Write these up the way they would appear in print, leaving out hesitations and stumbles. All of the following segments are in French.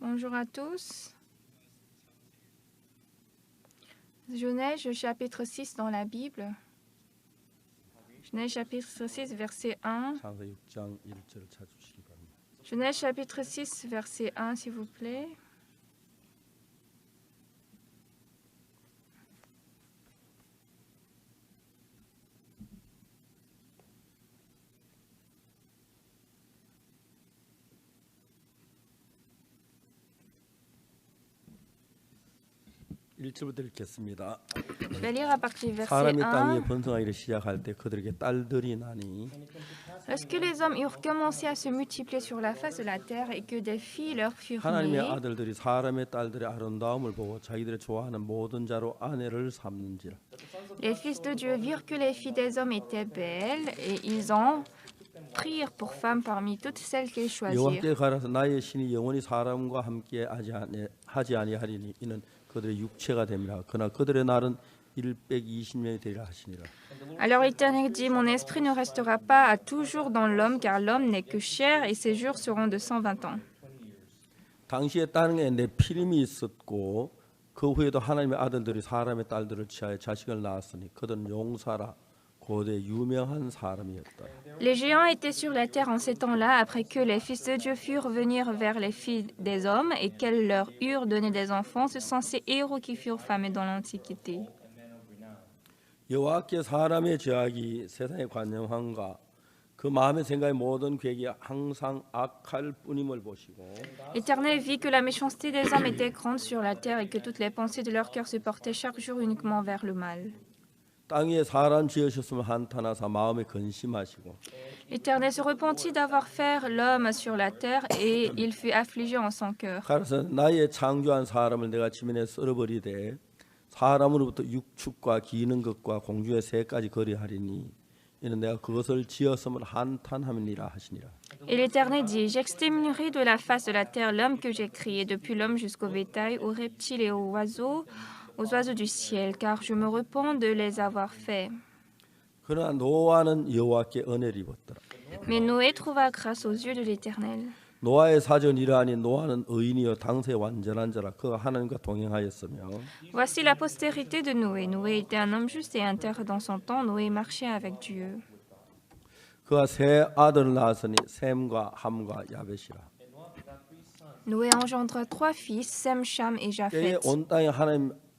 Bonjour à tous. Genèse chapitre 6 dans la Bible. Genèse chapitre 6 verset 1. 창세기 6장 1절을 찾으시기 바랍니다. Genèse chapitre 6 verset 1 s'il vous plaît. 일절부터 읽겠습니다. Je vais lire à partir du verset 사람의 땅이 1. 번성하기를 시작할 때 그들에게 딸들이 나니 Lorsque les hommes eurent commencé à se multiplier sur la face de la terre et que des filles leur furent 하나님의 nées, 아들들이 사람의 딸들의 아름다움을 보고 자기들의 좋아하는 모든 자로 아내를 삼는지라. les fils de Dieu virent que les filles des hommes étaient belles et ils en prirent pour femmes parmi toutes celles qu'ils choisirent. 여호와께 가라서 나의 신이 영원히 사람과 함께 하지 아니하리니 이는 그들의 육체가 됨이라. 그러나 그들의 날은 120년이 되리라 하시니라. Alors l'Éternel dit, mon esprit ne restera pas à toujours dans l'homme, car l'homme n'est que chair et ses jours seront de 120 ans. 당시에 땅에 네피림이 있었고 그 후에도 하나님의 아들들이 사람의 딸들을 취하여 자식을 낳았으니 그들은 용사라 고대 유명한 사람이었다. Les géants étaient sur la terre en ces temps-là, après que les fils de Dieu furent venir vers les filles des hommes et qu'elles leur eurent donné des enfants. Ce sont ces héros qui furent famés dans l'Antiquité. 여호와께 사람의 죄악이 세상에 관영한가 그 마음의 생각의 모든 계획이 항상 악할 뿐임을 보시고 L'Éternel vit que la méchanceté des hommes était grande sur la terre et que toutes les pensées de leur cœur se portaient chaque jour uniquement vers le mal. 땅 위에 사람 지으셨으면 한탄하사 마음에 근심하시고 L'Éternel se repentit d'avoir fait l'homme sur la terre et il fut affligé en son cœur. 가라서 나의 창조한 사람을 내가 지면에 썰어버리되 사람으로부터 육축과 기는 것과 공중의 새까지 거리하리니 이는 내가 그것을 지었음을 한탄함이니라 하시니라. Et l'Éternel dit, j'exterminerai de la face de la terre l'homme que j'ai créé, depuis l'homme jusqu'au bétail, aux reptiles et aux oiseaux du ciel, car je me repens de les avoir faits. 그러나 노아는 여호와께 은혜를 입었더라. Mais Noé trouva grâce aux yeux de l'Éternel. 노아의 사전이라니 노아는 의인이요 당세 완전한 자라 그가 하나님과 동행하였으며 Voici la postérité de Noé. Noé était un homme juste et intègre dans son temps. Noé marchait avec Dieu. 그가 세 아들을 낳았으니 셈과 함과 야벳이라. Noé engendra 3 fils, Sem, Cham et 때에 Japhet.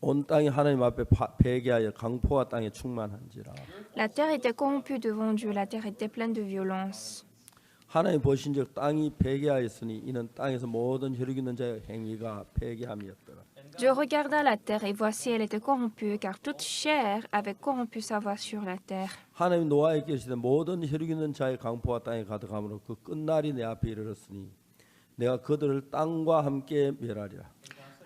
온 땅이 하나님 앞에 패기하여 강포와 땅에 충만한지라. La terre était corrompue devant Dieu. La terre était pleine de violence. 하나님 보신즉 땅이 패기하였으니 이는 땅에서 모든 혈육 있는 자의 행위가 패기함이었더라. Dieu regarda la terre et voici elle était corrompue, car toute chair avait corrompu sa voie sur la terre. 하나님 노아에게 계시되 모든 혈육 있는 자의 강포와 땅에 가득함으로 그 끝날이 내 앞에 이르렀으니 내가 그들을 땅과 함께 멸하리라.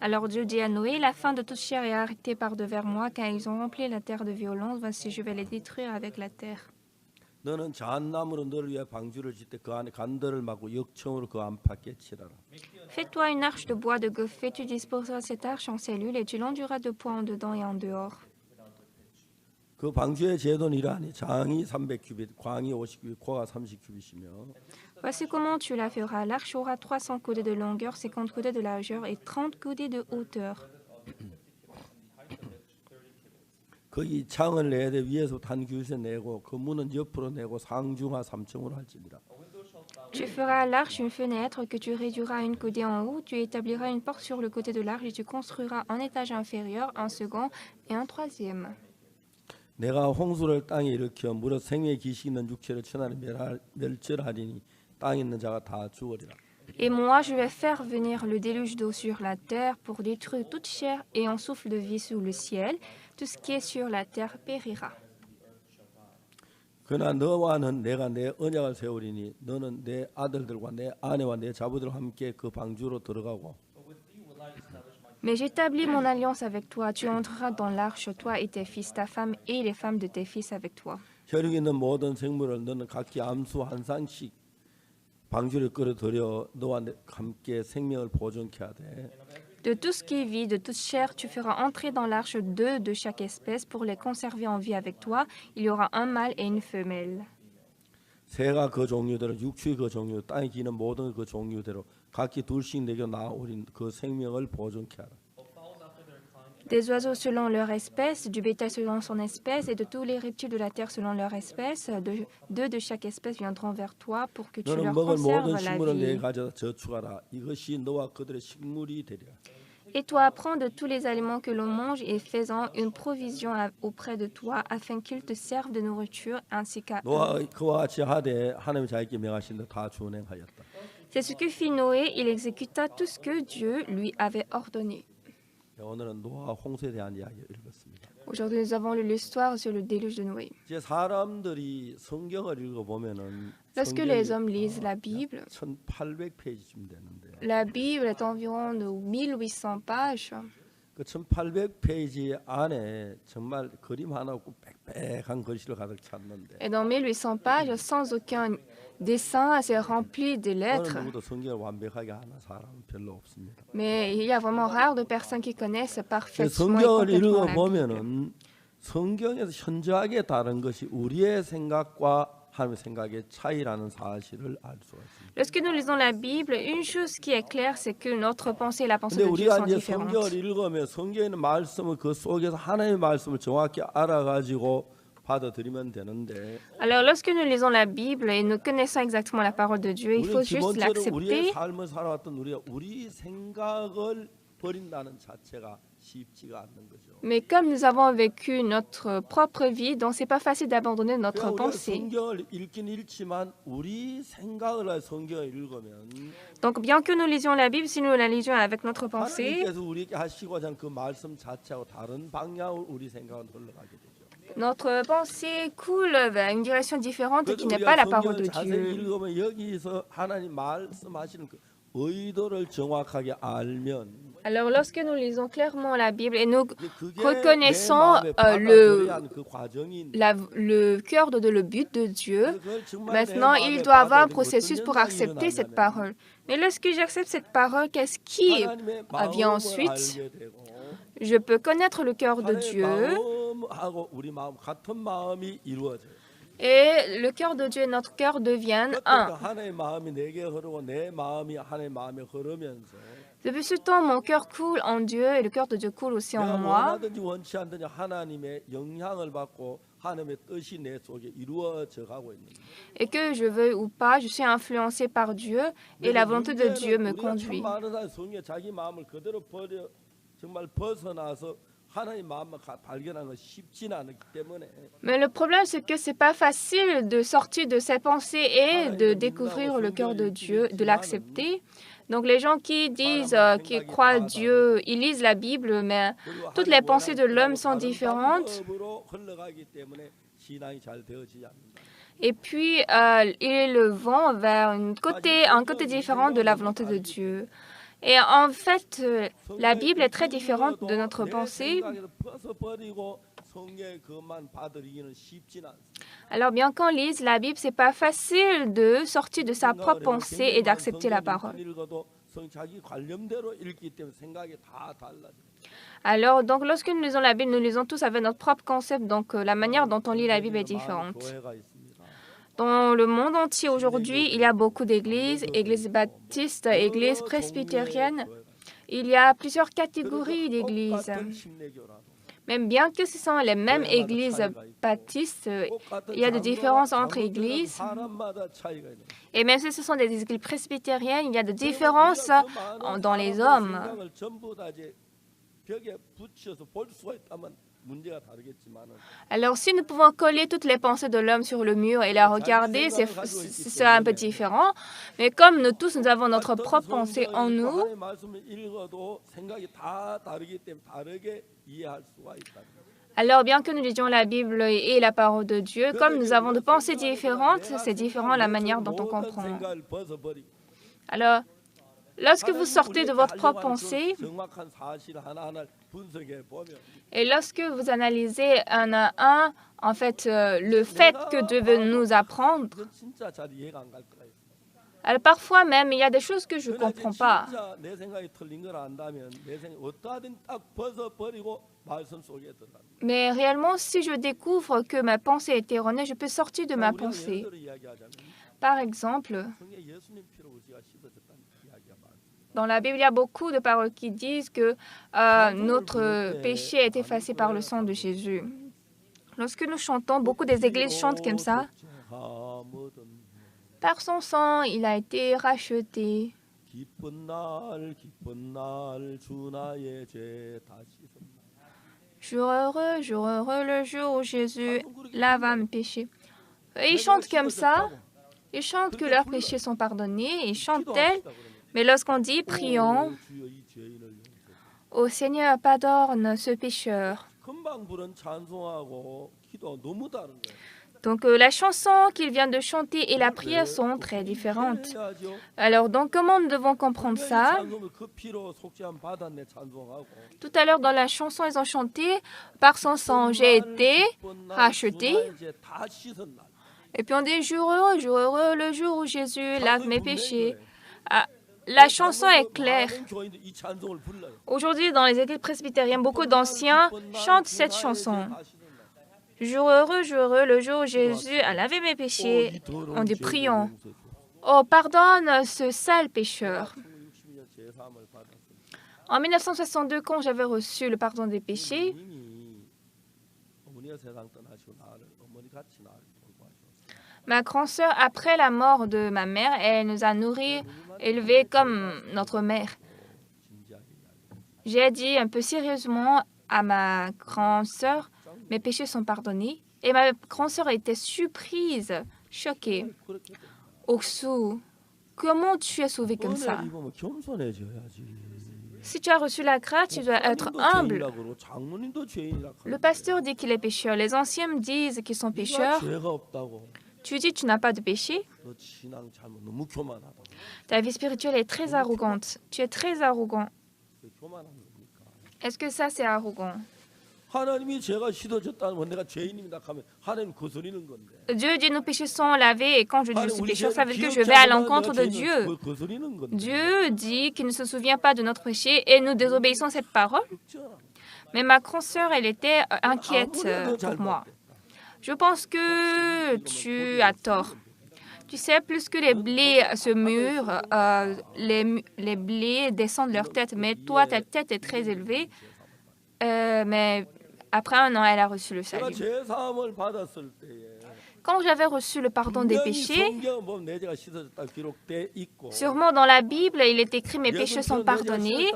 Alors Dieu dit à Noé, la fin de toute chair est arrêtée par devers moi, car ils ont rempli la terre de violence. Voici, je vais les détruire avec la terre. 너는 잣나무로 너를 위해 방주를 짓되 그 안에 간들을 막고 역청으로 그 안팎에 칠하라. Fais-toi une arche de bois de goffet, tu disposeras cette arche en cellules et tu l'enduras de poids en dedans et en dehors. 그 방주의 제도는 이러하니 장이 300규빗, 광이 50규빗, 고가 30규빗이며 Voici comment tu la feras. L'arche aura 300 coudées de longueur, 50 coudées de largeur et 30 coudées de hauteur. 거기 창을 내야 돼 위에서부터 한 규빗에 내고 그 문은 옆으로 내고 상중하 3층으로 할지니라. Tu feras à l'arche une fenêtre que tu réduiras à une coudée en haut, tu établiras une porte sur le côté de l'arche et tu construiras un étage inférieur, un second et un troisième. 내가 홍수를 땅에 일으켜 무릇 생명의 기식 있는 육체를 천하에 멸절하리니 땅에 있는 자가 다 죽으리라. Et moi, je vais faire venir le déluge d'eau sur la terre pour détruire toute chair et un souffle de vie sous le ciel. Tout ce qui est sur la terre périra. 그러나 너와는 내가 내 언약을 세우리니 너는 내 아들들과 내 아내와 내 자부들과 함께 그 방주로 들어가고 Mais j'établis mon alliance avec toi. Tu entreras dans l'arche, toi et tes fils, ta femme et les femmes de tes fils avec toi. 혈육 있는 모든 생물을 너는 각기 암수 한 쌍씩 방주를 끌어들여 너와 함께 생명을 보존케 하되 De tout ce qui vit, de toute chair, tu feras entrer dans l'arche 2 de chaque espèce pour les conserver en vie avec toi. Il y aura un mâle et une femelle. 새가 그 종류대로 육축이 그 종류 땅에 기는 모든 그 종류대로 각기 둘씩 내게 나오린 그 생명을 보존케 하라. Des oiseaux selon leur espèce, du bétail selon son espèce, et de tous les reptiles de la terre selon leur espèce. Deux de chaque espèce viendront vers toi pour que tu 너는 leur 먹을 모든 conserves la 식물을 내게 vie. 가져다 저축하라. 이것이 너와 그들의 식물이 되리라. Et toi, prends de tous les aliments que l'on mange et fais-en une provision auprès de toi, afin qu'ils te servent de nourriture ainsi qu'à eux. 노아 그와 같이 하되 하나님 자기께 명하신 대 다 준행하였다. C'est ce que fit Noé, il exécuta tout ce que Dieu lui avait ordonné. 오늘은 노아 홍수에 대한 이야기를 읽었습니다. Aujourd'hui, nous avons lu l'histoire sur le déluge de Noé. 이제 사람들이 성경을 읽어보면은 Lorsque les hommes lisent la Bible, 1800페이지쯤 되는데 la Bible est environ de 1800 pages. 그 1800페이지 안에 정말 그림 하나 없고 빽빽한 글씨를 가득 찼는데 Et dans 1800 pages, sans aucun dessin, c'est rempli de 어느 lettres. 누구도 성경을 완벽하게 아는 사람은 별로 없습니다. Mais il y a vraiment rare de personnes qui connaissent parfaitement et 성경을 complètement la Bible. 읽어보면은 성경에서 현저하게 다른 것이 우리의 생각과 하나님의 생각의 차이라는 사실을 알 수가 있습니다. Lorsque nous lisons la Bible, une chose qui est claire, c'est que notre pensée et la pensée 근데 de Dieu 우리가 sont 이제 différentes. 성경을 읽으면 성경에 있는 말씀을 그 속에서 하나님의 말씀을 정확히 알아가지고 받아들이면 되는데 Alors, lorsque nous lisons la Bible et nous connaissons exactement la parole de Dieu, il 우리는 faut juste 기본적으로 우리의 l'accepter. 삶을 살아왔던 우리가 우리 생각을 버린다는 자체가 쉽지가 않는 거죠. Mais comme nous avons vécu notre propre vie, donc c'est pas facile d'abandonner notre 그러니까 우리가 pensée. 성경을 읽긴 읽지만 우리 생각을 할 성경을 읽으면 Donc, bien que nous lisions la Bible, si nous la lisions avec notre pensée, 하나님께서 우리에게 하시고자 하는 그 말씀 자체하고 다른 방향으로 우리 생각은 흘러가게 되죠. notre pensée coule vers une direction différente 그래서 qui n'est pas 우리가 la parole de 성경을 자세히 Dieu. 읽으면 여기서 하나님 말씀하시는 그 의도를 정확하게 알면 Alors, lorsque nous lisons clairement la Bible et nous 이제 그게 reconnaissons 내 마음에 받아들여야 하는 그 과정이 le cœur de le but de Dieu, 그걸 정말 내 maintenant 마음에 il doit avoir un 받아들이면 processus 어떤 pour 현상이 accepter cette 일어나냐면 parole. Mais lorsque j'accepte cette parole, qu'est-ce qui 하나님의 vient 마음을 ensuite? 알게 되고 Je peux connaître le cœur de 하나님의 Dieu 마음하고 우리 마음 같은 마음이 이루어져요. et le cœur de Dieu et notre cœur deviennent 그때부터 un. 하나님의 마음이 내게 흐르고 내 마음이 하나님의 마음에 흐르면서 Depuis ce temps, mon cœur coule en Dieu et le cœur de Dieu coule aussi en 내가 moi. 원하든지 원치 않든지 하나님의 영향을 받고 하나님의 뜻이 내 속에 이루어져 가고 있는 거예요. Et que je veuille ou pas, je suis influencé par Dieu et la volonté de Dieu me 우리가 참 conduit. 많은 사람이 성경에 자기 마음을 그대로 버려 정말 벗어나서 하나님 마음을 발견하는 건 쉽지는 않기 때문에 Mais le problème, c'est que c'est pas facile de sortir de ses pensées et de découvrir le cœur de Dieu, de l'accepter. Donc les gens qui disent, qui croient Dieu, ils lisent la Bible, mais 그리고 toutes les 하나님 pensées de 원하는 l'homme sont 다른 différentes. 방법으로 흘러가기 때문에 신앙이 잘 되어지지 않는다. Et puis, ils le vont vers un côté différent de la volonté de Dieu. Et en fait, la Bible est très différente de notre pensée. Alors bien qu'on lise la Bible, c'est pas facile de sortir de sa propre pensée et d'accepter la parole. Alors donc lorsque nous lisons la Bible, nous lisons tous avec notre propre concept, donc la manière dont on lit la Bible est différente. Dans le monde entier aujourd'hui, il y a beaucoup d'églises, églises baptistes, églises presbytériennes. Il y a plusieurs catégories d'églises. Même bien que ce sont les mêmes églises baptistes, il y a des différences entre églises. Et même si ce sont des églises presbytériennes, il y a des différences dans les hommes. Alors, si nous pouvons coller toutes les pensées de l'homme sur le mur et la regarder, c'est un peu différent. Mais comme nous tous, nous avons notre propre pensée en nous, alors bien que nous lisions la Bible et la parole de Dieu, comme nous avons des pensées différentes, c'est différent la manière dont on comprend. Alors, lorsque vous sortez de votre propre pensée et lorsque vous analysez un à un, en fait, le fait que Dieu veut nous apprendre, Alors, parfois même, il y a des choses que je ne comprends pas. Mais réellement, si je découvre que ma pensée est erronée, je peux sortir de ma pensée. Par exemple, dans la Bible, il y a beaucoup de paroles qui disent que notre péché est effacé par le sang de Jésus. Lorsque nous chantons, beaucoup des églises chantent comme ça. Par son sang, il a été racheté. Jour heureux, le jour où Jésus lava mes péchés. Ils chantent comme ça. Ils chantent que leurs péchés sont pardonnés. Ils chantent tel. Mais lorsqu'on dit prions, ô Seigneur, pardonne ce pécheur. Donc la chanson qu'il vient de chanter et la prière sont très différentes. Alors donc comment nous devons comprendre ça? Tout à l'heure dans la chanson, ils ont chanté « Par son sang, j'ai été racheté ». Et puis on dit « Jour heureux, le jour où Jésus lave mes péchés ». La chanson est claire. Aujourd'hui, dans les églises presbytériennes, beaucoup d'anciens chantent cette chanson. Jour heureux, le jour où Jésus a lavé mes péchés. On dit prions. Oh, pardonne ce sale pécheur. En 1962, quand j'avais reçu le pardon des péchés, ma grand-sœur, après la mort de ma mère, elle nous a nourris, élevés comme notre mère. J'ai dit un peu sérieusement à ma grand-sœur, mes péchés sont pardonnés. Et ma grand-sœur était surprise, choquée. Oksu, comment tu es sauvé comme ça? Si tu as reçu la grâce, tu dois être humble. Le pasteur dit qu'il est pécheur. Les anciens me disent qu'ils sont pécheurs. Tu dis que tu n'as pas de péché. Ta vie spirituelle est très arrogante. Tu es très arrogant. Est-ce que ça, c'est arrogant? Dieu dit nos péchés sont lavés et quand je dis je suis pécheur, ça veut dire que je vais à l'encontre de Dieu. Dieu dit qu'il ne se souvient pas de notre péché et nous désobéissons à cette parole. Mais ma grand-sœur, elle était inquiète pour moi. Je pense que tu as tort. Tu sais, plus que les blés se mûrent, les blés descendent leur tête. Mais toi, ta tête est très élevée. Mais après 1 an, elle a reçu le salut. Quand j'avais reçu le pardon des péchés, sûrement dans la Bible, il est écrit « Mes péchés sont pardonnés ».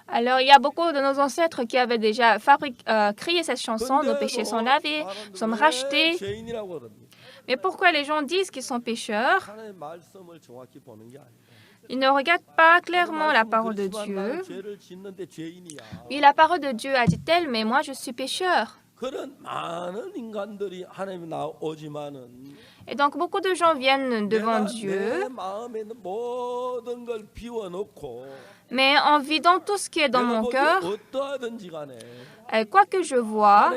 Alors, il y a beaucoup de nos ancêtres qui avaient déjà crié cette chanson « Nos péchés sont lavés, nous sommes rachetés ». Mais pourquoi les gens disent qu'ils sont pécheurs? Ils ne regardent pas clairement la parole de Dieu. Oui, la parole de Dieu a dit tel, mais moi je suis pécheur. Et donc beaucoup de gens viennent devant Dieu, mais en vidant tout ce qui est dans mon cœur, quoi que je vois,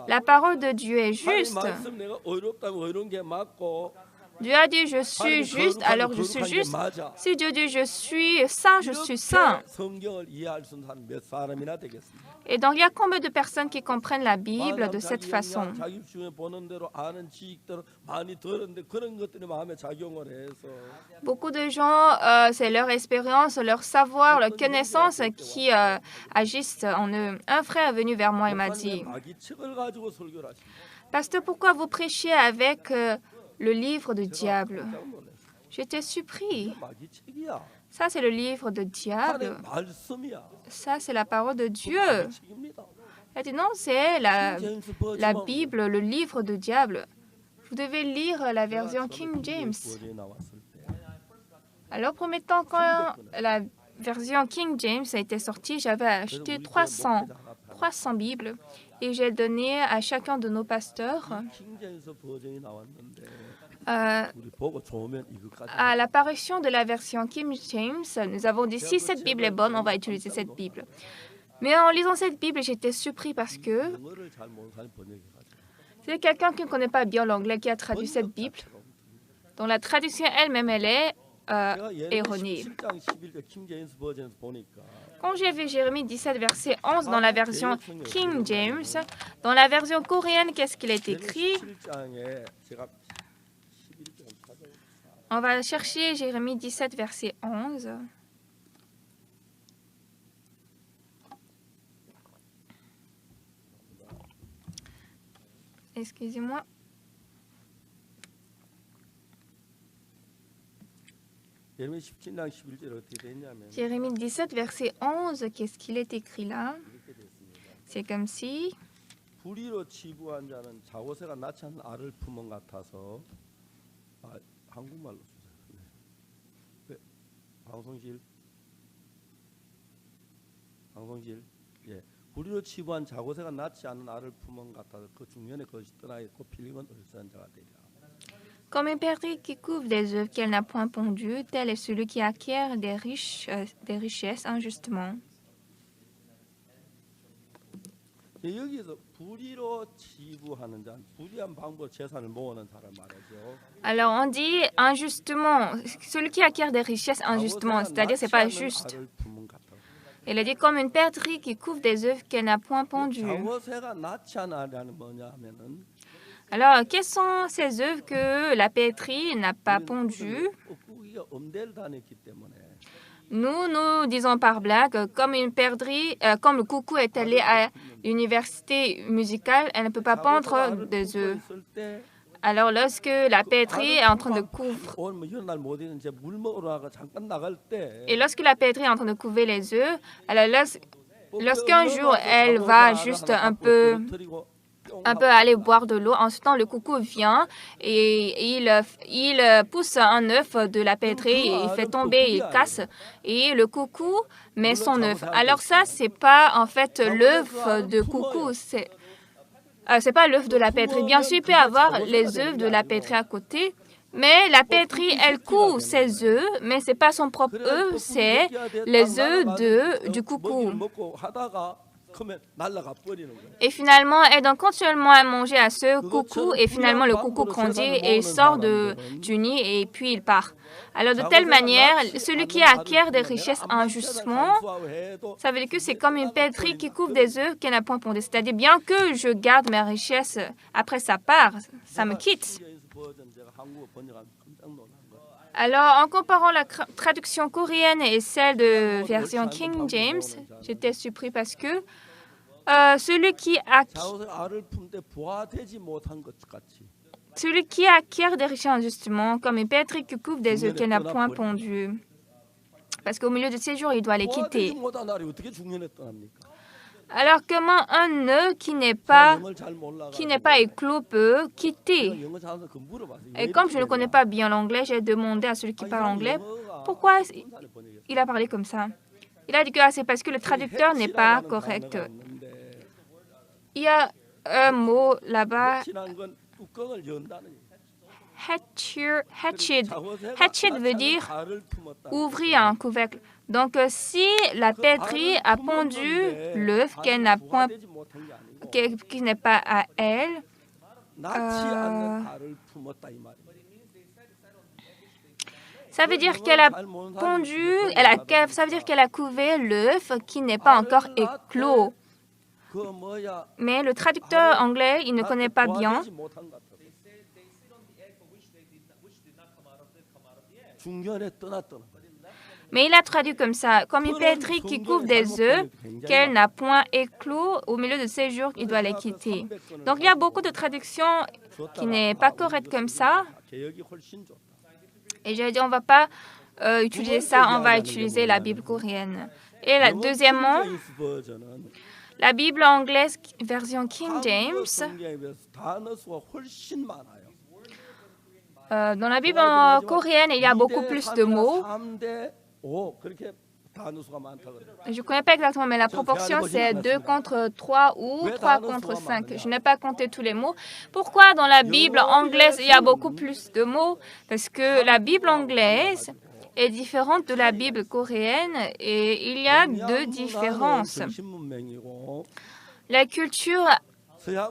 la parole de Dieu est juste. Dieu a dit je suis juste, alors je suis juste. Si Dieu dit je suis saint, je suis saint. Et donc, il y a combien de personnes qui comprennent la Bible de cette façon? Beaucoup de gens, c'est leur expérience, leur savoir, leur connaissance qui agissent en eux. Un frère est venu vers moi et m'a dit, « Pasteur, pourquoi vous prêchez avec le livre du diable? » J'étais surpris. Ça, c'est le livre du diable. Ça, c'est la parole de Dieu. Elle dit non, c'est la Bible, le livre du diable. Vous devez lire la version King James. Alors, premier temps, quand la version King James a été sortie, j'avais acheté 300 Bibles et j'ai donné à chacun de nos pasteurs. 우리 보고 좋으면 이것까지. À l'apparition de la version King James, nous avons dit si cette Bible est bonne, on va utiliser cette Bible. Mais en lisant cette Bible, j'étais surpris parce que 영어를 잘 모르는 사람이 번역해가지고. c'est quelqu'un qui ne connaît pas bien l'anglais qui a traduit cette Bible. Donc la traduction elle-même, elle est 제가 예레미야 erronée. 17장 11절 킹 제임스 버전에서 보니까 Quand j'ai vu Jérémie 17, verset 11 dans la version King James, dans la version coréenne, qu'est-ce qu'il est écrit? 17장에 제가 11절 찾아. On va chercher Jérémie 17, verset 11. Excusez-moi. 예레미야 17장 11절 어떻게 됐냐면 Jérémie 17, verset 11, qu'est-ce qu'il est écrit là? 이렇게 됐습니다. C'est comme si 불의로 치부한 자는 자고새가 낳지 않은 알을 품은 같아서 한국말로 쓰세요. 네. 방송실 예 불의로 치부한 자고새가 낳지 않은 알을 품은 같아서 그 중년에 그것이 떠나 있고 필림은 을사한 자가 되리라. comme une perdrix qui couvre des œufs qu'elle n'a point pondues, tel est celui qui acquiert des richesses injustement. 예, 여기서 불의로 치부하는 자, 불의한 방법으로 재산을 모으는 사람 말이죠. Alors on dit injustement, celui qui acquiert des richesses injustement, c'est-à-dire c'est pas juste. 알을 품은 같아. Elle a dit comme une perdrix qui couvre des œufs qu'elle n'a point pondues. 자고새가 낳지 않은 알이 뭐냐 하면은 Alors quels sont ces œufs que la perdrix n'a pas pondues? 꾹꾹이가 음대를 다녔기 때문에 Nous disons par blague, comme une perdrix, comme le coucou est allé à l'université musicale, elle ne peut pas pondre des œufs. 있을 때 Alors lorsque la perdrix est en train de couvre, 오늘 뭐 이런 날 못 있는데 물 먹으러 나가 잠깐 나갈 때 et lorsque la perdrix est en train de couver les œufs, alors lorsqu'un jour elle va juste un peu aller boire de l'eau, en ce temps le coucou vient et il pousse un œuf de la perdrix, et il fait tomber, il casse, et le coucou met son œuf. Alors ça, c'est pas en fait l'œuf de coucou, c'est pas l'œuf de la perdrix. Bien sûr, il peut y avoir les œufs de la perdrix à côté, mais la perdrix, elle coud ses œufs, mais c'est pas son propre œuf, c'est les œufs du coucou. Et finalement, elle donne continuellement à manger à ce coucou, et finalement le coucou grandit et il sort du nid et puis il part. Alors de telle manière, celui qui acquiert des richesses injustement, ça veut dire que c'est comme une perdrix qui couvre des œufs qu'elle n'a point pondus. C'est-à-dire bien que je garde mes richesses, après ça part, ça me quitte. Alors, en comparant la traduction coréenne et celle de version King James, j'étais surpris parce que celui qui acquiert des richesses injustement, comme une perdrix qui couvre des œufs qu'elle n'a point pondus, parce qu'au milieu de ces jours, il doit les quitter. Alors comment un œuf qui n'est pas éclos peut quitter? Et comme je ne connais pas bien l'anglais, j'ai demandé à celui qui parle anglais pourquoi il a parlé comme ça. Il a dit que c'est parce que le traducteur n'est pas correct. Il y a un mot là-bas, hatchet veut dire ouvrir un couvercle. Donc, si la perdrix a pondu l'œuf qu'elle n'a point, qui n'est pas à elle, ça veut dire qu'elle a pondu, ça veut dire qu'elle a couvé l'œuf qui n'est pas encore éclos. Mais le traducteur anglais, il ne connaît pas bien. Mais il a traduit comme ça, comme une perdrix qui couvre des œufs qu'elle n'a point éclos, au milieu de ses jours, il doit les quitter. Donc il y a beaucoup de traductions qui n'est pas correctes comme ça. Et j'ai dit, on ne va pas utiliser ça, on va utiliser la Bible coréenne. Et deuxièmement, la Bible anglaise, version King James, dans la Bible coréenne, il y a beaucoup plus de mots. 단어수가 Je ne connais pas exactement, mais la proportion, c'est 2 contre 3 ou 3 contre 5. Je n'ai pas compté tous les mots. Pourquoi dans la Bible anglaise, il y a beaucoup plus de mots? Parce que la Bible anglaise est différente de la Bible coréenne et il y a 2 différences. La culture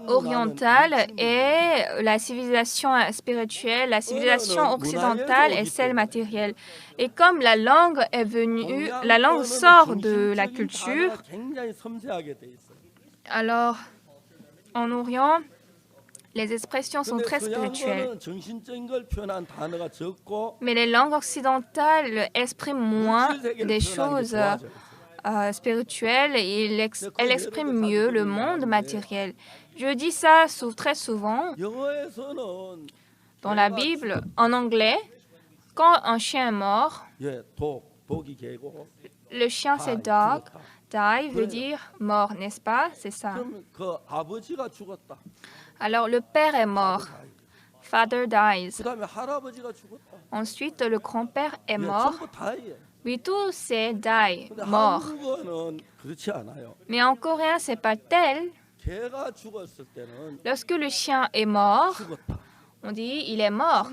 orientale est la civilisation spirituelle, la civilisation occidentale est celle matérielle. Et comme la langue est venue, la langue sort de la culture, alors en Orient, les expressions sont très spirituelles. Mais les langues occidentales expriment moins des choses spirituelles et elles expriment mieux le monde matériel. Je dis ça très souvent. Dans la Bible, en anglais, quand un chien est mort, le chien c'est dog. Die veut dire mort, n'est-ce pas? C'est ça. Alors le père est mort. Father dies. Ensuite, le grand-père est mort. Oui, tout c'est die, mort. Mais en coréen, c'est pas tel. Lorsque le chien est mort, on dit il est mort.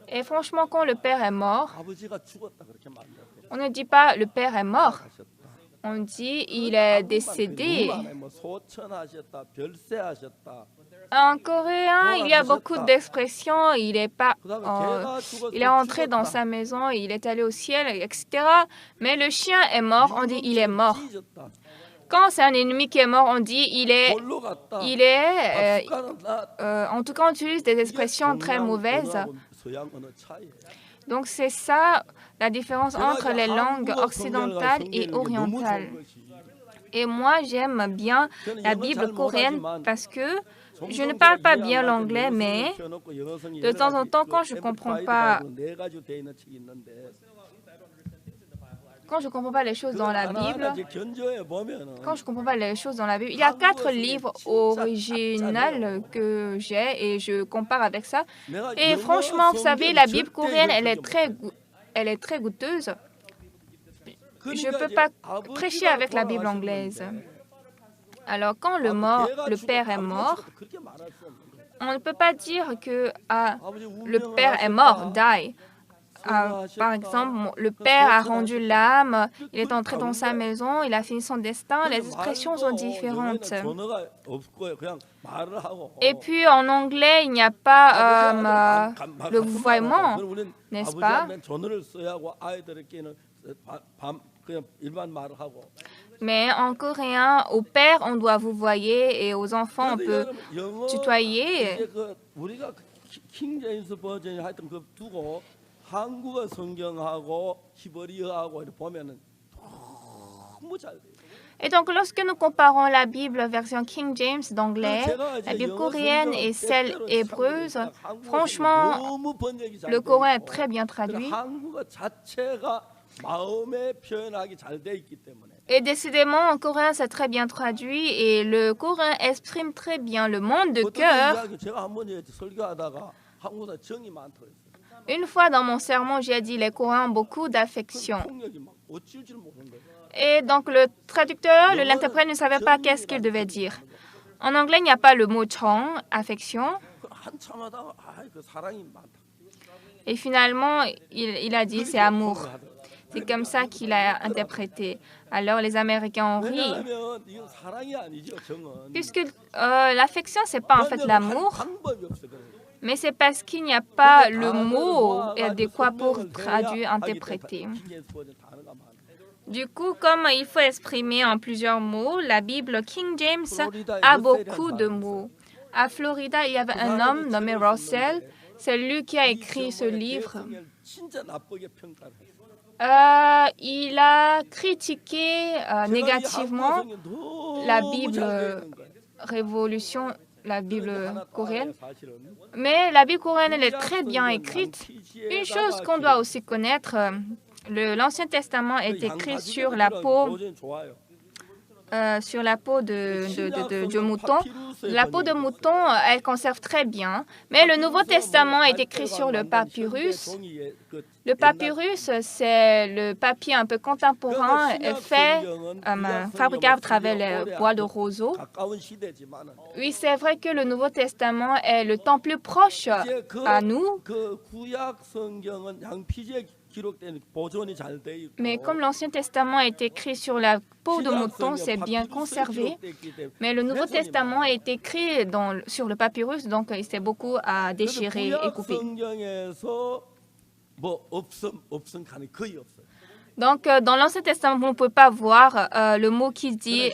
Et franchement, quand le père est mort, on ne dit pas le père est mort. On dit il est décédé. En coréen, il y a beaucoup d'expressions. Il est entré dans sa maison, il est allé au ciel, etc. Mais le chien est mort, on dit il est mort. Quand c'est un ennemi qui est mort, on dit en tout cas, on utilise des expressions très mauvaises. Donc c'est ça la différence entre les langues occidentales et orientales. Et moi, j'aime bien la Bible coréenne parce que je ne parle pas bien l'anglais, mais de temps en temps, quand je ne comprends pas les choses dans la Bible, il y a 4 livres originaux que j'ai et je compare avec ça. Et franchement, vous savez, la Bible coréenne, elle est très goûteuse. Je ne peux pas prêcher avec la Bible anglaise. Alors, quand le père est mort, on ne peut pas dire que le père est mort, die. Par exemple, le père a rendu l'âme, il est entré dans sa maison, il a fini son destin. Les expressions sont différentes. Et puis, en anglais, il n'y a pas le vouvoiement, n'est-ce pas? Mais en coréen, au père, on doit vouvoyer et aux enfants, on peut tutoyer. Et donc, lorsque nous comparons la Bible version King James d'anglais, la Bible coréenne et celle hébreuse, franchement, le coréen est très bien traduit. Et décidément, en coréen, c'est très bien traduit et le coréen exprime très bien le monde de cœur. Une fois dans mon sermon, j'ai dit les Coréens ont beaucoup d'affection. Et donc le traducteur, l'interprète ne savait pas qu'est-ce qu'il devait dire. En anglais, il n'y a pas le mot chong, affection. Et finalement, il a dit c'est amour. C'est comme ça qu'il a interprété. Alors les Américains ont ri. Puisque l'affection, ce n'est pas en fait l'amour, mais c'est parce qu'il n'y a pas le mot adéquat pour traduire, interpréter. Du coup, comme il faut exprimer en plusieurs mots, la Bible King James a beaucoup de mots. À Florida, il y avait un homme nommé Russell. C'est lui qui a écrit ce livre. Il a critiqué négativement la Bible Révolution, la Bible coréenne. Mais la Bible coréenne, elle est très bien écrite. Une chose qu'on doit aussi connaître, l'Ancien Testament est écrit sur la peau de mouton. La peau de mouton, elle conserve très bien, mais le Nouveau Testament est écrit sur le papyrus. Le papyrus, c'est le papier un peu contemporain fait, fabriqué à travers les bois de roseau. Oui, c'est vrai que le Nouveau Testament est le temps plus proche à nous. Mais comme l'Ancien Testament est écrit sur la peau de mouton, c'est bien conservé. Mais le Nouveau Testament est écrit sur le papyrus, donc c'est beaucoup à déchirer et couper. Donc, dans l'Ancien Testament, on ne peut pas voir le mot qui dit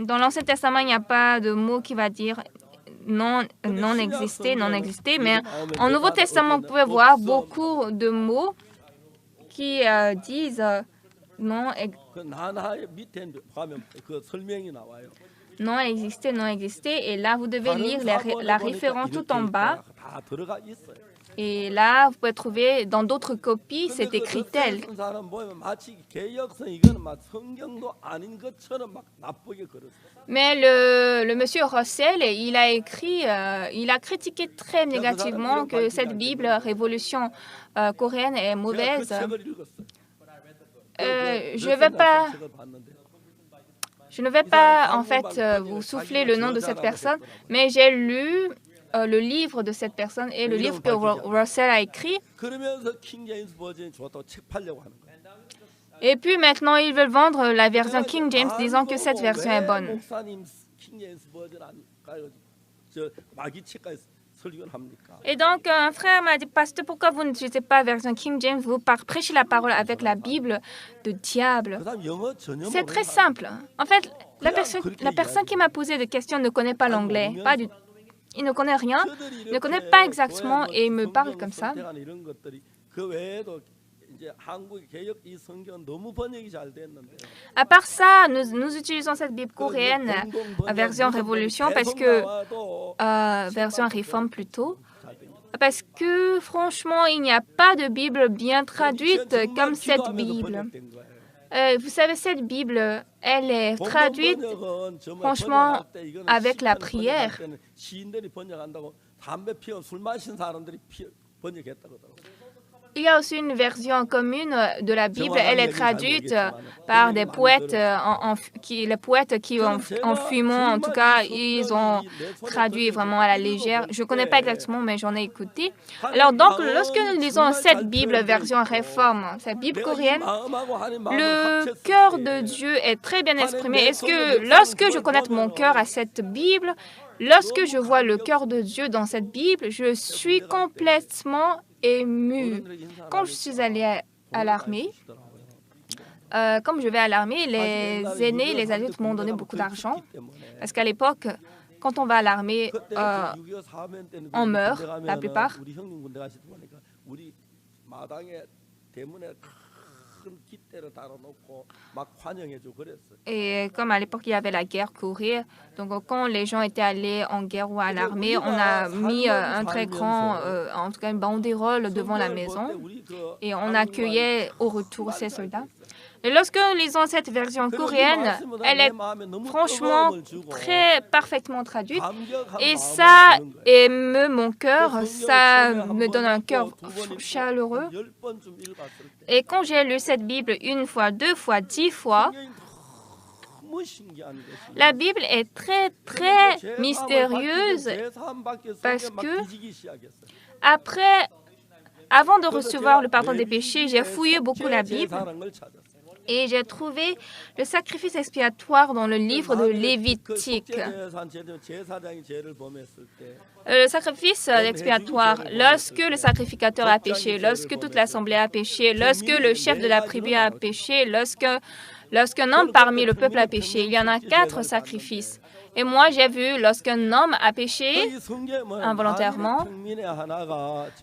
dans l'Ancien Testament, il n'y a pas de mot qui va dire non existé, mais en Nouveau Testament, vous pouvez voir beaucoup de mots qui disent non existé, et là, vous devez lire la référence tout en bas. Et là, vous pouvez trouver dans d'autres copies, c'est écrit tel. Mais le monsieur Russell, il a critiqué très négativement que cette Bible Révolution coréenne est mauvaise. Je ne vais pas en fait vous souffler le nom de cette personne, mais j'ai lu le livre de cette personne et le livre que Russell a écrit. Et puis maintenant, ils veulent vendre la version King James, disant que cette version est bonne. Et donc, un frère m'a dit, pasteur, pourquoi vous n'utilisez pas la version King James, vous prêchez la parole avec la Bible de diable? C'est très simple. En fait, la personne qui m'a posé des questions ne connaît pas l'anglais, pas du tout. Il ne connaît rien, ne connaît pas exactement et il me parle comme ça. À part ça, nous utilisons cette Bible coréenne, version Révolution, parce que version Réforme plutôt, parce que franchement, il n'y a pas de Bible bien traduite comme cette Bible. Vous savez, cette Bible, elle est traduite, franchement, avec la prière. Il y a aussi une version commune de la Bible. Elle est traduite par des poètes, les poètes qui, en fumant, en tout cas, ils ont traduit vraiment à la légère. Je ne connais pas exactement, mais j'en ai écouté. Alors, donc, lorsque nous lisons cette Bible version Réforme, cette Bible coréenne, le cœur de Dieu est très bien exprimé. Est-ce que lorsque je connecte mon cœur à cette Bible, lorsque je vois le cœur de Dieu dans cette Bible, je suis complètement ému. Quand je suis allée à l'armée, comme je vais à l'armée, les aînés, les adultes m'ont donné beaucoup d'argent. Parce qu'à l'époque, quand on va à l'armée, on meurt, la plupart. Et comme à l'époque, il y avait la guerre courir, donc quand les gens étaient allés en guerre ou à l'armée, on a mis un très grand, en tout cas une banderole devant la maison et on accueillait au retour ces soldats. Et lorsque nous lisons cette version coréenne, elle est franchement très parfaitement traduite et ça émeut mon cœur, ça me donne un cœur chaleureux. Et quand j'ai lu cette Bible une fois, 2 fois, 10 fois, la Bible est très, très mystérieuse parce que avant de recevoir le pardon des péchés, j'ai fouillé beaucoup la Bible. Et j'ai trouvé le sacrifice expiatoire dans le livre de Lévitique. Le sacrifice expiatoire, lorsque le sacrificateur a péché, lorsque toute l'assemblée a péché, lorsque le chef de la tribu a péché, lorsqu'un homme parmi le peuple a péché, il y en a 4 sacrifices. Et moi, j'ai vu lorsqu'un homme a péché involontairement,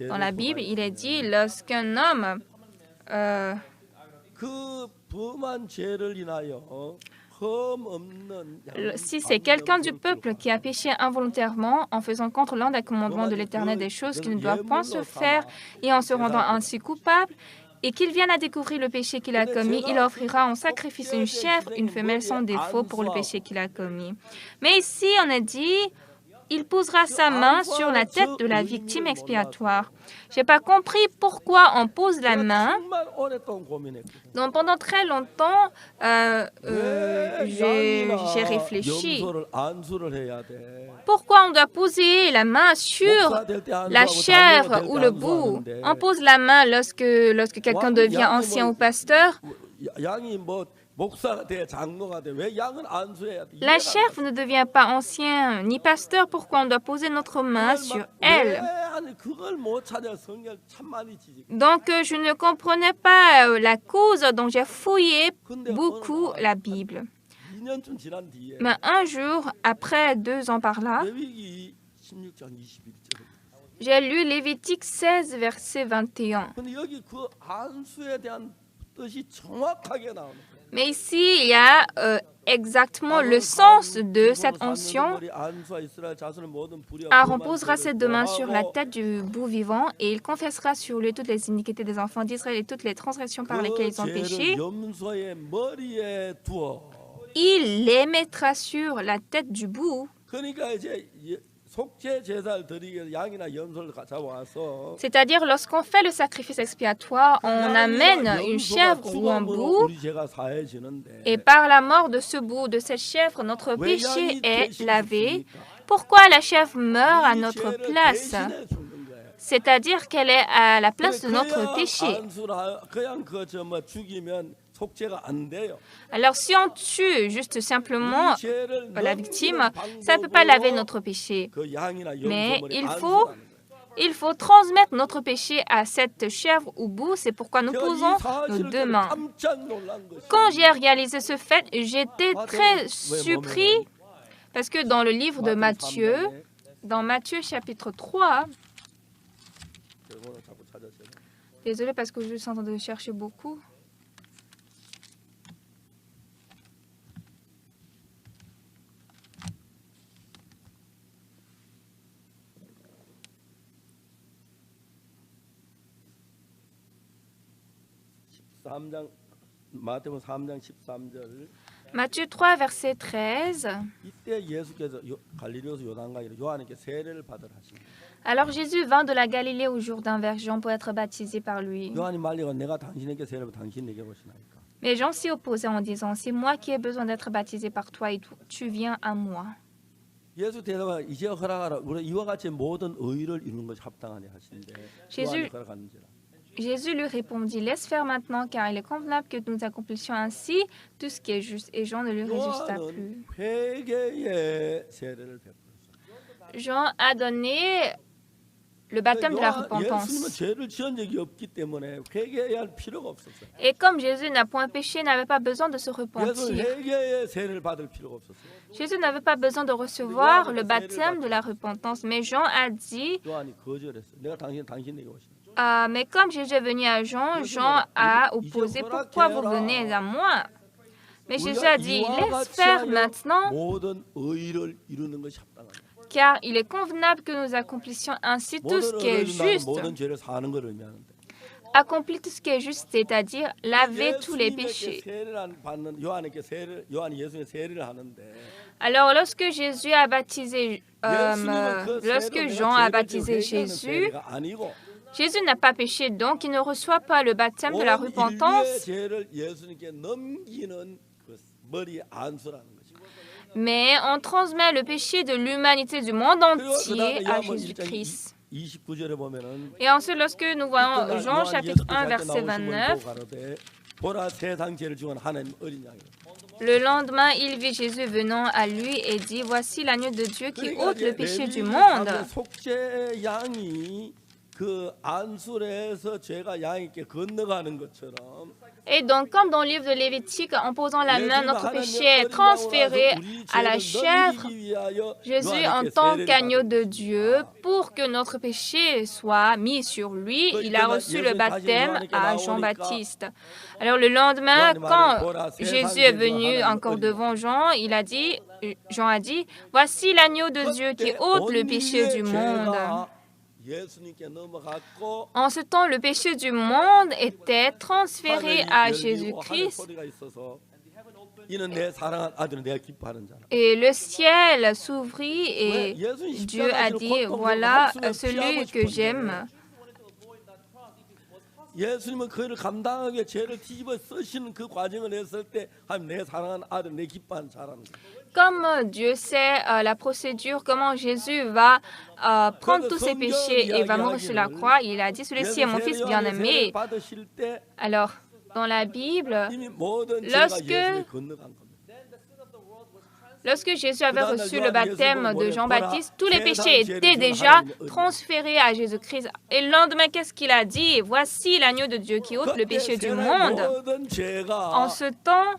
dans la Bible, il est dit lorsqu'un homme si c'est quelqu'un du peuple qui a péché involontairement en faisant contre l'un des commandements de l'Éternel des choses qui ne doivent point se faire et en se rendant ainsi coupable, et qu'il vienne à découvrir le péché qu'il a commis, il offrira en sacrifice une chèvre, une femelle sans défaut pour le péché qu'il a commis. Mais ici, on a dit, il posera sa main sur la tête de la victime expiatoire. Je n'ai pas compris pourquoi on pose la main. Donc pendant très longtemps, j'ai réfléchi. Pourquoi on doit poser la main sur la chèvre ou le bouc? On pose la main lorsque quelqu'un devient ancien ou pasteur. La chèvre ne devient pas ancien ni pasteur. Pourquoi on doit poser notre main sur elle? Donc, je ne comprenais pas la cause, donc j'ai fouillé beaucoup la Bible. Mais un jour, après 2 ans par là, j'ai lu Lévitique 16, verset 21. Mais ici, il y a exactement le sens de cette onction. Aaron posera ses 2 mains sur la tête du bouc vivant et il confessera sur lui toutes les iniquités des enfants d'Israël et toutes les transgressions par lesquelles ils ont péché. Il les mettra sur la tête du bouc. C'est-à-dire, lorsqu'on fait le sacrifice expiatoire, on amène une chèvre ou un bouc, et par la mort de ce bouc, de cette chèvre, notre péché est lavé. Pourquoi la chèvre meurt à notre place? C'est-à-dire qu'elle est à la place de notre péché. Alors, si on tue juste simplement la victime, ça ne peut pas laver notre péché. Mais il faut transmettre notre péché à cette chèvre ou bouc. C'est pourquoi nous posons nos 2 mains. Quand j'ai réalisé ce fait, j'étais très surpris parce que dans le livre de Matthieu, dans Matthieu chapitre 3, désolé parce que je suis en train de chercher beaucoup. Matthieu 3, verset 13. Alors Jésus vint de la Galilée au Jourdain vers Jean pour être baptisé par lui. Mais Jean s'y opposait en disant, c'est moi qui ai besoin d'être baptisé par toi et tu viens à moi. Jésus lui répondit, laisse faire maintenant, car il est convenable que nous accomplissions ainsi tout ce qui est juste. Et Jean ne lui réjusta plus. Jean a donné le baptême de la repentance. Et comme Jésus n'a point péché, n'avait pas besoin de se repentir. Jésus n'avait pas besoin de recevoir le baptême de la repentance. Mais Jean a dit, mais comme Jésus est venu à Jean, Jean a opposé, pourquoi vous venez à moi? Mais Jésus a dit, laisse faire maintenant, car il est convenable que nous accomplissions ainsi tout ce qui est juste. Accomplir tout ce qui est juste, c'est-à-dire laver tous les péchés. Alors, lorsque Jean a baptisé Jésus, Jésus n'a pas péché, donc il ne reçoit pas le baptême de la repentance. Mais on transmet le péché de l'humanité du monde entier à Jésus-Christ. Et ensuite, lorsque nous voyons Jean chapitre 1, verset 29, le lendemain, il vit Jésus venant à lui et dit, voici l'agneau de Dieu qui ôte le péché du monde. Et donc, comme dans le livre de Lévitique, en posant la main, notre péché est transféré à la chèvre. Jésus, en tant qu'agneau de Dieu, pour que notre péché soit mis sur lui, il a reçu le baptême à Jean-Baptiste. Alors, le lendemain, quand Jésus est venu encore devant Jean, Jean a dit, voici l'agneau de Dieu qui ôte le péché du monde. En ce temps, le péché du monde était transféré à Jésus-Christ et le ciel s'ouvrit et Dieu a dit, voilà celui que j'aime. 예수님은 그 일을 감당하게 죄를 뒤집어 쓰시는 그 과정을 했을 때 하나님 내 사랑하는 아들 내 기뻐하는 자라는 거예요. Comme Dieu sait la procédure, comment Jésus va prendre tous ses péchés et va mourir sur la croix, il a dit, celui-ci est mon fils bien-aimé. Alors, dans la Bible, lorsque Jésus avait reçu le baptême de Jean-Baptiste, tous les péchés étaient déjà transférés à Jésus-Christ. Et le lendemain, qu'est-ce qu'il a dit? Voici l'agneau de Dieu qui ôte le péché du monde. En ce temps,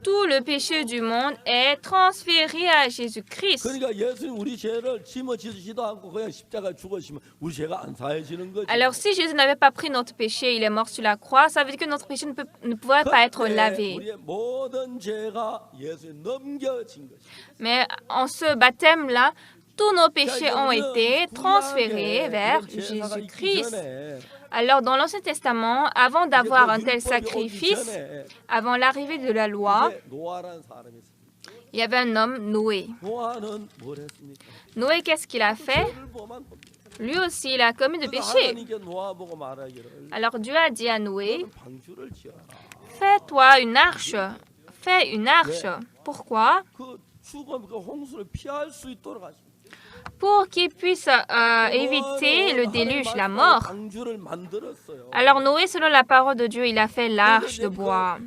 tout le péché du monde est transféré à Jésus-Christ. Alors, si Jésus n'avait pas pris notre péché, il est mort sur la croix, ça veut dire que notre péché ne pourrait pas être lavé. Mais en ce baptême-là, tous nos péchés ont été transférés vers Jésus-Christ. Alors, dans l'Ancien Testament, avant d'avoir un tel sacrifice, avant l'arrivée de la loi, il y avait un homme, Noé. Noé, qu'est-ce qu'il a fait? Lui aussi, il a commis de péché. Alors, Dieu a dit à Noé, fais-toi une arche. Fais une arche. Pourquoi? Pour qu'il puisse éviter le déluge, la mort. Alors Noé, selon la parole de Dieu, il a fait l'arche de bois.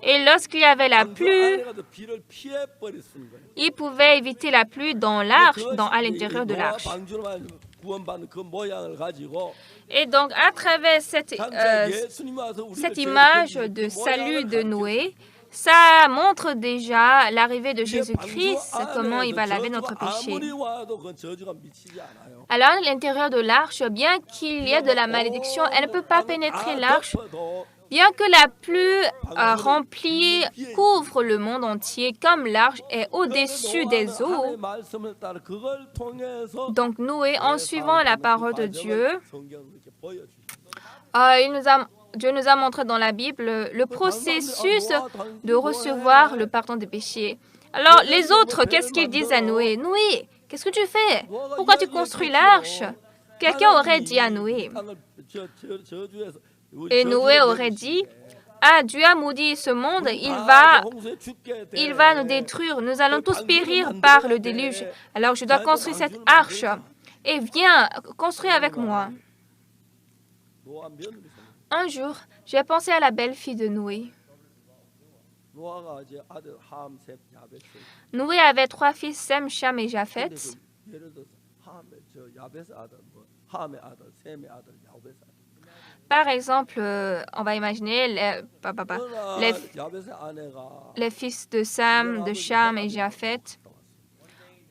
Et lorsqu'il y avait la pluie, il pouvait éviter la pluie dans l'arche, à l'intérieur de l'arche. Et donc, à travers cette image de salut de Noé, ça montre déjà l'arrivée de Jésus-Christ, comment il va laver notre péché. Alors, à l'intérieur de l'arche, bien qu'il y ait de la malédiction, elle ne peut pas pénétrer l'arche. Bien que la pluie remplie couvre le monde entier, comme l'arche est au-dessus des eaux, donc Noé, en suivant la parole de Dieu, Dieu nous a montré dans la Bible le processus de recevoir le pardon des péchés. Alors, les autres, qu'est-ce qu'ils disent à Noé? Noé, qu'est-ce que tu fais? Pourquoi tu construis l'arche? Quelqu'un aurait dit à Noé. Et Noé aurait dit, ah, Dieu a maudit ce monde, il va nous détruire, nous allons tous périr par le déluge. Alors, je dois construire cette arche. Et viens, construis avec moi. Un jour, j'ai pensé à la belle-fille de Noé. Noé avait 3 fils, Sem, Cham et Japheth. Par exemple, on va imaginer les fils de Sam, de Cham et Japheth.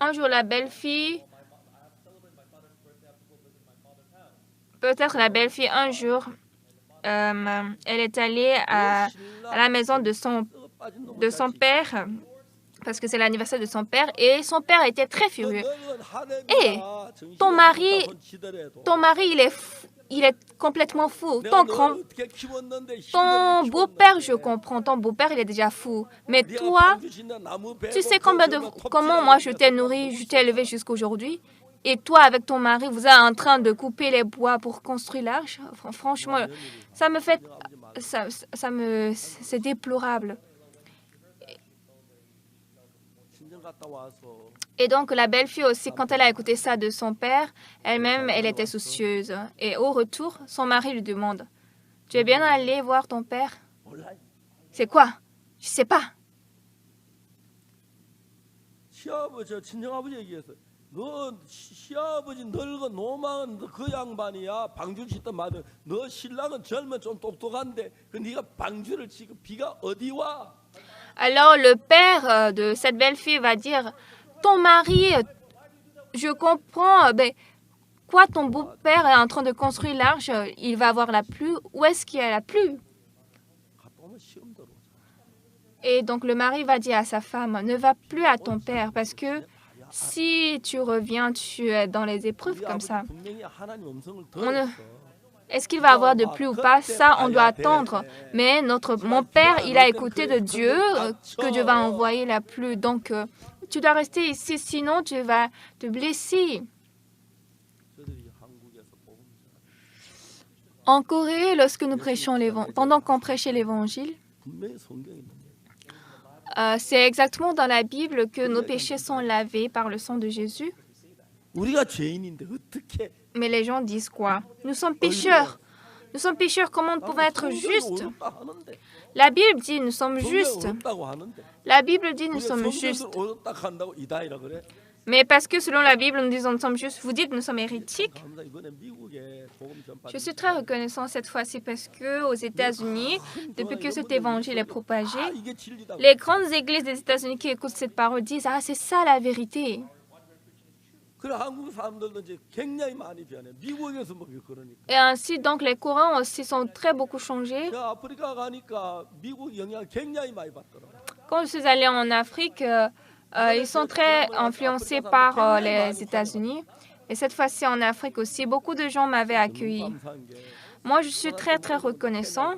Un jour, la belle-fille, peut-être la belle-fille, un jour, elle est allée à la maison de son père, parce que c'est l'anniversaire de son père, et son père était très furieux. Et ton mari, il est complètement fou. Ton beau-père, je comprends, ton beau-père, il est déjà fou. Mais toi, tu sais comment moi je t'ai nourri, je t'ai élevé jusqu'aujourd'hui? Et toi, avec ton mari, vous êtes en train de couper les bois pour construire l'arche? Franchement, c'est déplorable. Et donc, la belle-fille aussi, quand elle a écouté ça de son père, elle-même, elle était soucieuse. Et au retour, son mari lui demande, « Tu es bien allé voir ton père? »« C'est quoi? Je ne sais pas. » Alors le père de cette belle-fille va dire, ton mari, je comprends, quoi, ton beau-père est en train de construire l'arche, il va avoir la pluie, où est-ce qu'il y a la pluie? Et donc le mari va dire à sa femme, ne va plus à ton père parce que Si tu reviens, tu es dans les épreuves comme ça. Est-ce qu'il va avoir de pluie ou pas? Ça, on doit attendre. Mais mon père, il a écouté de Dieu que Dieu va envoyer la pluie. Donc, tu dois rester ici, sinon tu vas te blesser. En Corée, lorsque nous prêchons pendant qu'on prêchait l'Évangile, c'est exactement dans la Bible que nos péchés sont lavés par le sang de Jésus. Mais les gens disent quoi? Nous sommes pécheurs. Nous sommes pécheurs, comment nous pouvons être justes? La Bible dit nous sommes justes. La Bible dit nous sommes justes. Mais parce que selon la Bible, nous disons nous sommes justes, vous dites nous sommes hérétiques. Je suis très reconnaissant cette fois-ci parce que aux États-Unis, depuis que cet évangile est propagé, les grandes églises des États-Unis qui écoutent cette parole disent ah c'est ça la vérité. Et ainsi donc les courants aussi sont très beaucoup changés. Quand je suis allée en Afrique, ils sont très influencés par les États-Unis. Et cette fois-ci en Afrique aussi, beaucoup de gens m'avaient accueilli. Moi, je suis très, très reconnaissant.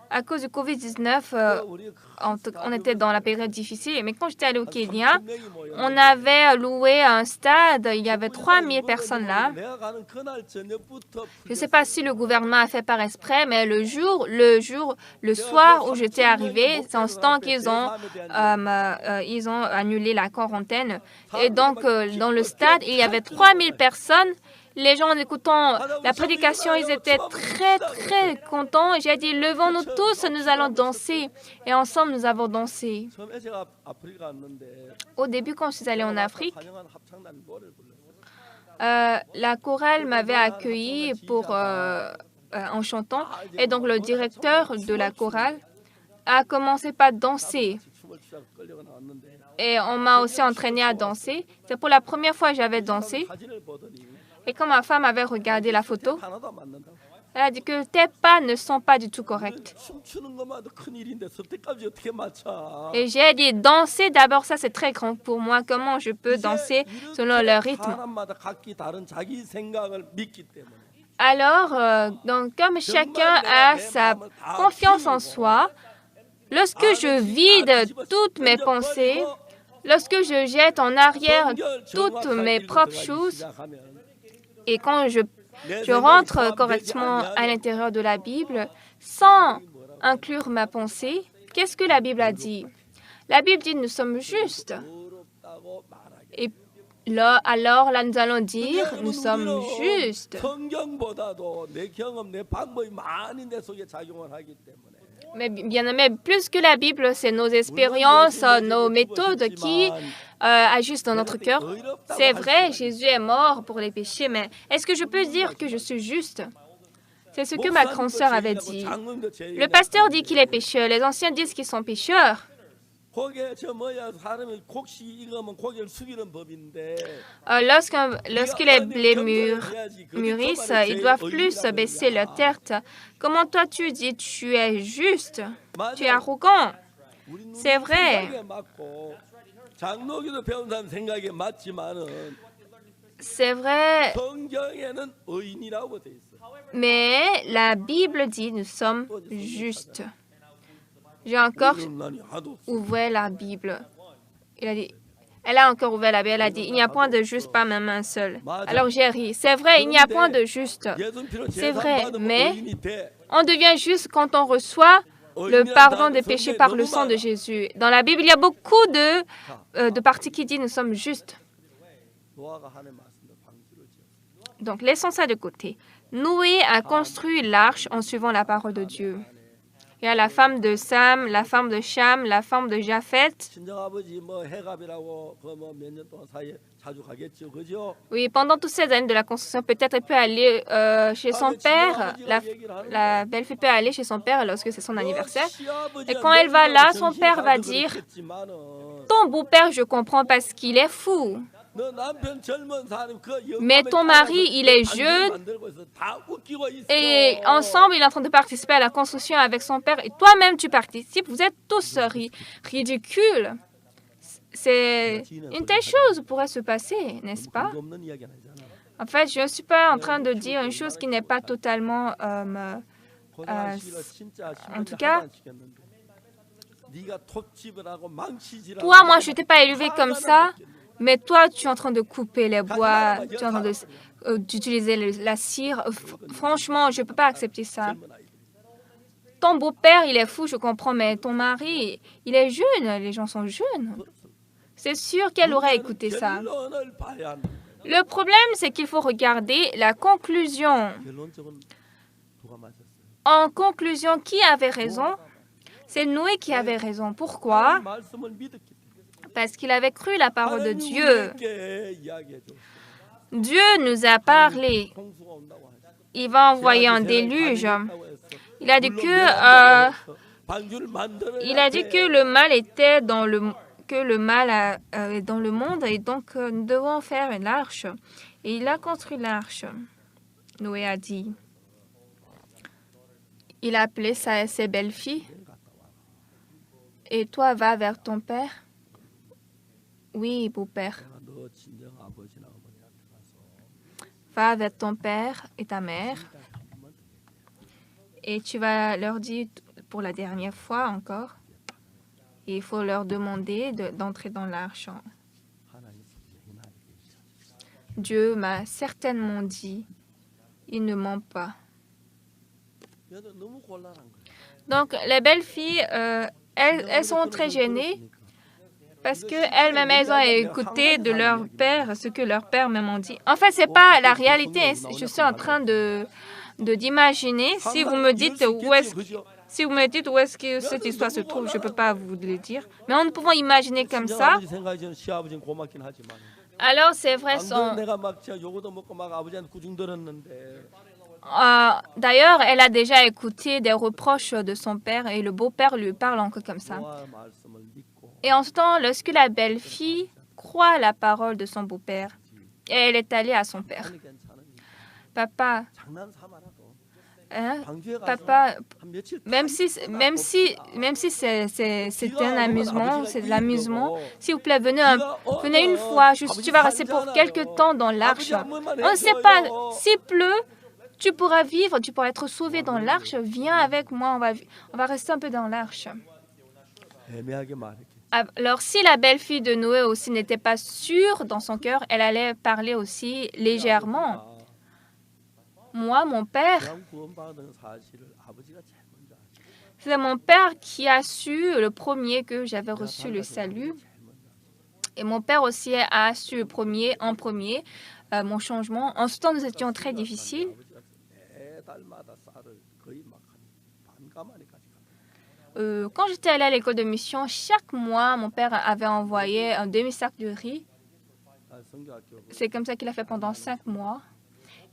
À cause du COVID-19, on était dans la période difficile. Mais quand j'étais allée au Kenya, on avait loué un stade. Il y avait 3000 personnes là. Je ne sais pas si le gouvernement a fait par exprès, mais le soir où j'étais arrivée, c'est en ce temps qu'ils ont annulé la quarantaine. Et donc, dans le stade, il y avait 3000 personnes. Les gens, en écoutant la prédication, ils étaient très, très contents. J'ai dit, levons-nous tous, nous allons danser. Et ensemble, nous avons dansé. Au début, quand je suis allée en Afrique, la chorale m'avait accueilli en chantant. Et donc, le directeur de la chorale a commencé par danser. Et on m'a aussi entraîné à danser. C'est pour la première fois que j'avais dansé. Et quand ma femme avait regardé la photo, elle a dit que tes pas ne sont pas du tout corrects. Et j'ai dit, danser d'abord, ça c'est très grand pour moi. Comment je peux danser selon leur rythme? Alors, donc, comme chacun a sa confiance en soi, lorsque je vide toutes mes pensées, lorsque je jette en arrière toutes mes propres choses, et quand je rentre correctement à l'intérieur de la Bible, sans inclure ma pensée, qu'est-ce que la Bible a dit? La Bible dit nous sommes justes. Et là, alors, là, nous allons dire nous sommes justes. Mais bien aimé, plus que la Bible, c'est nos expériences, nos méthodes qui agissent dans notre cœur. C'est vrai, Jésus est mort pour les péchés, mais est-ce que je peux dire que je suis juste? C'est ce que ma grande sœur avait dit. Le pasteur dit qu'il est pécheur, les anciens disent qu'ils sont pécheurs. Lorsque les blés mûrissent, ils doivent plus baisser leur tête. Comment toi tu dis tu es juste? Tu es arrogant. C'est vrai. C'est vrai. Mais la Bible dit nous sommes justes. J'ai encore ouvert la Bible. Elle a encore ouvert la Bible. Elle a dit, il n'y a point de juste, pas même un seul. Alors j'ai ri. C'est vrai, il n'y a point de juste. C'est vrai, mais on devient juste quand on reçoit le pardon des péchés par le sang de Jésus. Dans la Bible, il y a beaucoup de parties qui disent nous sommes justes. Donc, laissons ça de côté. Noé a construit l'arche en suivant la parole de Dieu. Il y a la femme de Sam, la femme de Cham, la femme de Japheth. Oui, pendant toutes ces années de la construction, peut-être elle peut aller chez son père. La belle-fille peut aller chez son père lorsque c'est son anniversaire. Et quand elle va là, son père va dire « Ton beau-père, je comprends parce qu'il est fou. Mais ton mari, il est jeune et ensemble, il est en train de participer à la construction avec son père et toi-même, tu participes. Vous êtes tous ridicules. » c'est une telle chose pourrait se passer, n'est-ce pas? En fait, je ne suis pas en train de dire une chose qui n'est pas totalement... en tout cas, toi, moi, je ne t'ai pas élevé comme ça, mais toi, tu es en train de couper les bois, tu es en train d'utiliser la cire. Franchement, je ne peux pas accepter ça. Ton beau-père, il est fou, je comprends, mais ton mari, il est jeune, les gens sont jeunes. C'est sûr qu'elle aurait écouté ça. Le problème, c'est qu'il faut regarder la conclusion. En conclusion, qui avait raison? C'est Noé qui avait raison. Pourquoi? Parce qu'il avait cru la parole de Dieu. Dieu nous a parlé. Il va envoyer un déluge. Il a dit que le mal était dans le dans le monde et donc nous devons faire une arche. Et il a construit l'arche. Noé a dit. Il a appelé ses belles-filles. Et toi, va vers ton père. Oui, beau-père. Va vers ton père et ta mère. Et tu vas leur dire pour la dernière fois encore. Et il faut leur demander d'entrer dans l'arche. Dieu m'a certainement dit, il ne ment pas. Donc, les belles filles, elles sont très gênées parce qu'elles-mêmes, elles ont écouté de leur père ce que leur père m'ont dit. En fait, ce n'est pas la réalité. Je suis en train d'imaginer. Si vous me dites où est-ce que cette histoire se trouve, je ne peux pas vous le dire. Mais nous pouvons imaginer comme ça. Alors, c'est vrai, d'ailleurs, elle a déjà écouté des reproches de son père et le beau-père lui parle encore comme ça. Et en ce temps, lorsque la belle-fille croit la parole de son beau-père, elle est allée à son père. Papa, même si c'est un amusement, c'est de l'amusement, s'il vous plaît, venez une fois, tu vas rester pour quelque temps dans l'arche. On ne sait pas, s'il pleut, tu pourras vivre, tu pourras être sauvé dans l'arche. Viens avec moi, on va rester un peu dans l'arche. Alors, si la belle-fille de Noé aussi n'était pas sûre dans son cœur, elle allait parler aussi légèrement. Moi, mon père, c'est mon père qui a su le premier que j'avais reçu le salut. Et mon père aussi a su en premier mon changement. En ce temps, nous étions très difficiles. Quand j'étais allée à l'école de mission, chaque mois, mon père avait envoyé un demi-sac de riz. C'est comme ça qu'il a fait pendant 5 mois.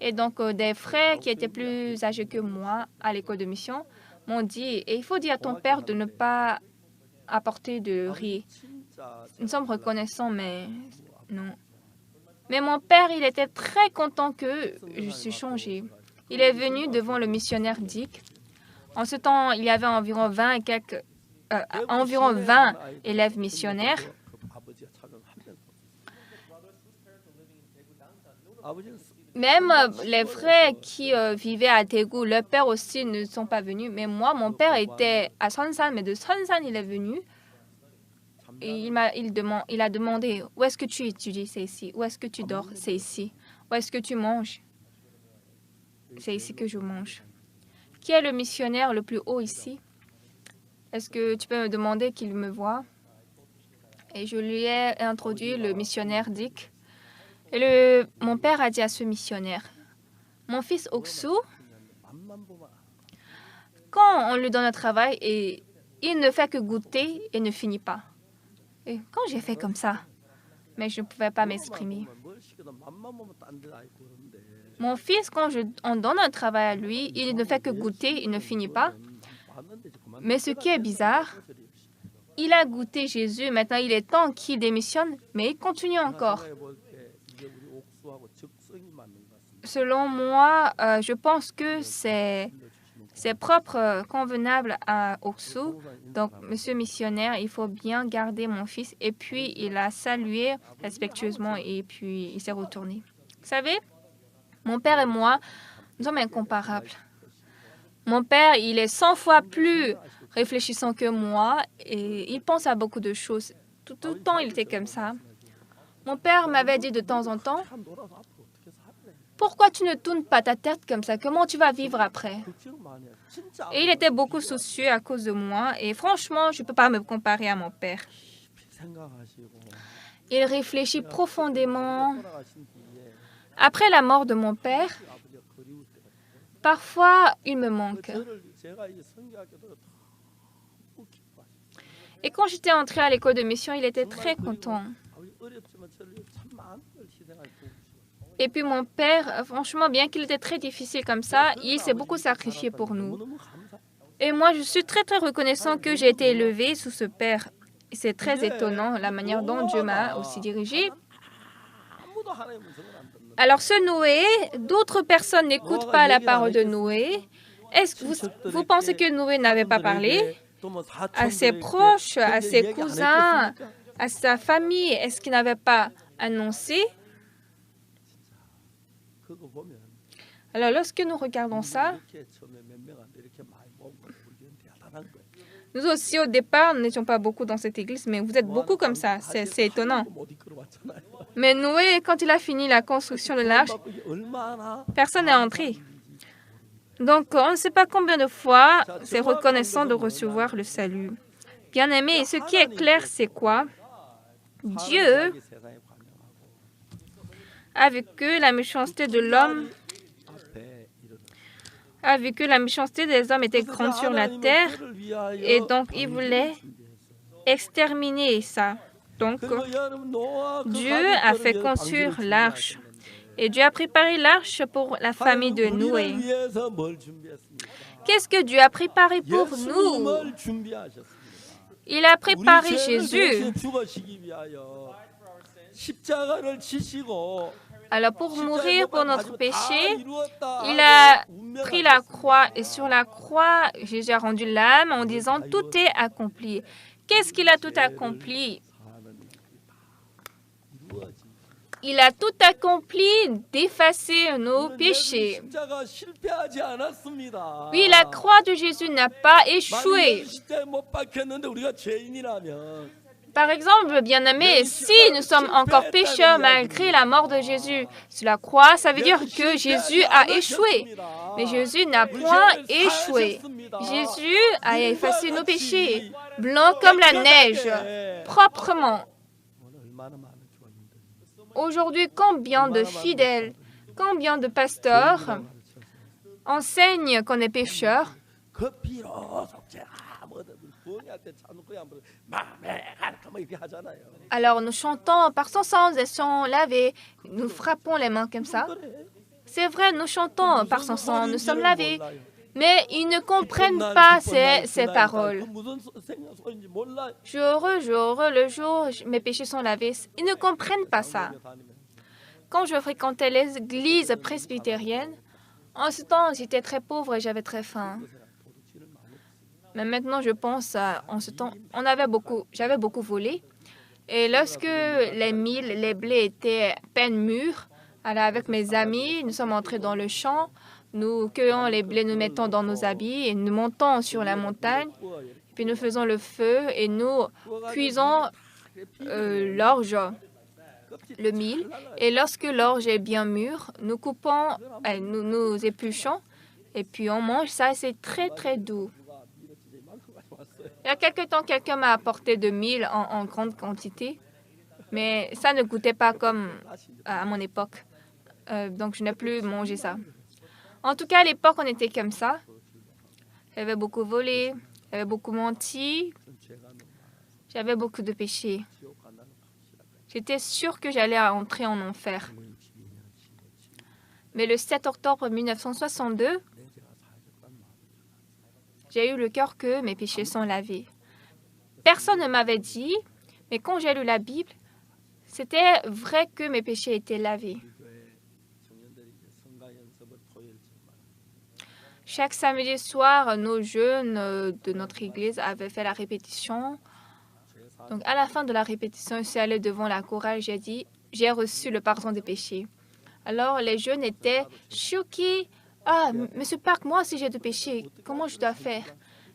Et donc, des frères qui étaient plus âgés que moi à l'école de mission m'ont dit, et il faut dire à ton père de ne pas apporter de riz. Nous sommes reconnaissants, mais non. Mais mon père, il était très content que je suis changée. Il est venu devant le missionnaire Dick. En ce temps, il y avait environ 20 élèves missionnaires. Même les frères qui vivaient à Daegu, leurs pères aussi ne sont pas venus. Mais moi, mon père était à Sonsan, mais de Sonsan, il est venu. Et il a demandé, où est-ce que tu étudies? C'est ici. Où est-ce que tu dors? C'est ici. Où est-ce que tu manges? C'est ici que je mange. Qui est le missionnaire le plus haut ici? Est-ce que tu peux me demander qu'il me voit? Et je lui ai introduit le missionnaire Dick. Et mon père a dit à ce missionnaire, mon fils Oksu, quand on lui donne un travail, et il ne fait que goûter et ne finit pas. Et quand j'ai fait comme ça, mais je ne pouvais pas m'exprimer. Mon fils, quand on donne un travail à lui, il ne fait que goûter, il ne finit pas. Mais ce qui est bizarre, il a goûté Jésus, maintenant il est temps qu'il démissionne, mais il continue encore. Selon moi, je pense que c'est C'est propre, convenable à Oksu. Donc, monsieur missionnaire, il faut bien garder mon fils. Et puis, il a salué respectueusement et puis il s'est retourné. Vous savez, mon père et moi, nous sommes incomparables. Mon père, il est 100 fois plus réfléchissant que moi et il pense à beaucoup de choses. Tout le temps, il était comme ça. Mon père m'avait dit de temps en temps, pourquoi tu ne tournes pas ta tête comme ça? Comment tu vas vivre après? Et il était beaucoup soucieux à cause de moi. Et franchement, je ne peux pas me comparer à mon père. Il réfléchit profondément. Après la mort de mon père, parfois, il me manque. Et quand j'étais entrée à l'école de mission, il était très content. Et puis mon père, franchement, bien qu'il était très difficile comme ça, il s'est beaucoup sacrifié pour nous. Et moi, je suis très, très reconnaissant que j'ai été élevée sous ce père. C'est très étonnant la manière dont Dieu m'a aussi dirigée. Alors ce Noé, d'autres personnes n'écoutent pas la parole de Noé. Est-ce que vous pensez que Noé n'avait pas parlé à ses proches, à ses cousins, à sa famille? Est-ce qu'il n'avait pas annoncé? Alors, lorsque nous regardons ça, nous aussi, au départ, nous n'étions pas beaucoup dans cette église, mais vous êtes beaucoup comme ça. C'est étonnant. Mais Noé, quand il a fini la construction de l'arche, personne n'est entré. Donc, on ne sait pas combien de fois c'est reconnaissant de recevoir le salut. Bien-aimé, ce qui est clair, c'est quoi? Dieu a vu que la méchanceté de l'homme, a vu que la méchanceté des hommes était grande sur la terre, et donc il voulait exterminer ça. Donc, Dieu a fait construire l'arche. Et Dieu a préparé l'arche pour la famille de Noé. Qu'est-ce que Dieu a préparé pour nous? Il a préparé Jésus. Alors, pour mourir pour notre péché, il a pris la croix et sur la croix, Jésus a rendu l'âme en disant « Tout est accompli ». Qu'est-ce qu'il a tout accompli? Il a tout accompli d'effacer nos péchés. Oui, la croix de Jésus n'a pas échoué. Par exemple, bien-aimés, si nous sommes encore pécheurs malgré la mort de Jésus sur la croix, ça veut dire que Jésus a échoué. Mais Jésus n'a point échoué. Jésus a effacé nos péchés, blancs comme la neige, proprement. Aujourd'hui, combien de fidèles, combien de pasteurs enseignent qu'on est pécheurs? Alors nous chantons par son sang et sont lavés, nous frappons les mains comme ça. C'est vrai, nous chantons par son sang, nous sommes lavés. Mais ils ne comprennent pas ces paroles. Je suis heureux, le jour où mes péchés sont lavés. Ils ne comprennent pas ça. Quand je fréquentais l'église presbytérienne, en ce temps, j'étais très pauvre et j'avais très faim. Mais maintenant, je pense, en ce temps, j'avais beaucoup volé. Et lorsque les milles, les blés étaient à peine mûrs, alors avec mes amis, nous sommes entrés dans le champ. Nous cueillons les blés, nous mettons dans nos habits et nous montons sur la montagne. Puis nous faisons le feu et nous cuisons l'orge, le mil. Et lorsque l'orge est bien mûre, nous coupons, nous épluchons et puis on mange ça et c'est très très doux. Il y a quelque temps, quelqu'un m'a apporté de mil en grande quantité, mais ça ne goûtait pas comme à mon époque. Donc je n'ai plus mangé ça. En tout cas, à l'époque, on était comme ça. J'avais beaucoup volé, j'avais beaucoup menti, j'avais beaucoup de péchés. J'étais sûre que j'allais entrer en enfer. Mais le 7 octobre 1962, j'ai eu le cœur que mes péchés sont lavés. Personne ne m'avait dit, mais quand j'ai lu la Bible, c'était vrai que mes péchés étaient lavés. Chaque samedi soir, nos jeunes de notre église avaient fait la répétition. Donc, à la fin de la répétition, je suis allée devant la chorale, j'ai dit, j'ai reçu le pardon des péchés. Alors, les jeunes étaient choqués. Ah, Monsieur Park, moi aussi j'ai des péchés. Comment je dois faire?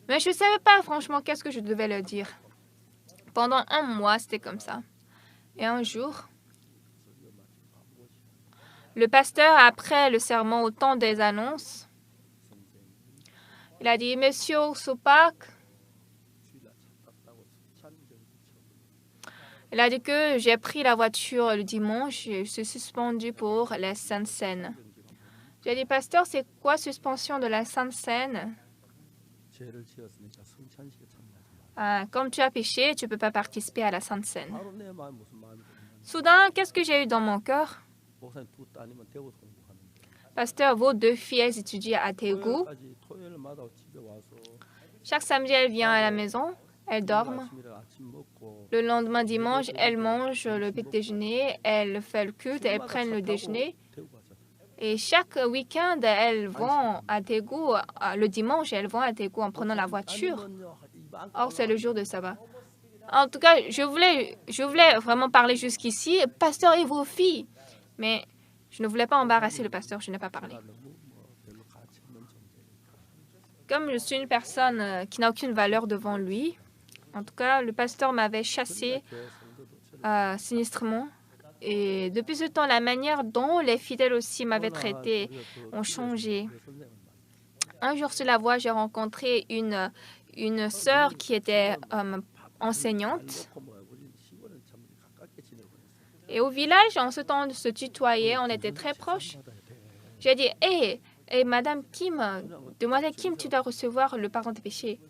Mais je ne savais pas franchement qu'est-ce que je devais leur dire. Pendant un mois, c'était comme ça. Et un jour, le pasteur, après le sermon, au temps des annonces, il a dit, Monsieur Sopak, il a dit que j'ai pris la voiture le dimanche et je suis suspendu pour la Sainte Seine. J'ai dit, pasteur, c'est quoi suspension de la Sainte Seine? Comme tu as péché, tu ne peux pas participer à la Sainte Seine. Soudain, qu'est-ce que j'ai eu dans mon cœur? Pasteur, vos 2 filles, elles étudient à Daegu. Chaque samedi, elles viennent à la maison, elles dorment. Le lendemain dimanche, elles mangent le petit déjeuner, elles font le culte, elles prennent le déjeuner. Et chaque week-end, elles vont à Daegu, le dimanche, elles vont à Daegu en prenant la voiture. Or, c'est le jour de sabbat. En tout cas, je voulais vraiment parler jusqu'ici. Pasteur et vos filles. Mais je ne voulais pas embarrasser le pasteur, je n'ai pas parlé. Comme je suis une personne qui n'a aucune valeur devant lui, en tout cas, le pasteur m'avait chassé sinistrement. Et depuis ce temps, la manière dont les fidèles aussi m'avaient traité ont changé. Un jour sur la voie, j'ai rencontré une sœur qui était enseignante. Et au village, en ce temps de se tutoyer, on était très proches. J'ai dit, hé, Madame Kim, demoiselle Kim, tu dois recevoir le pardon des péchés.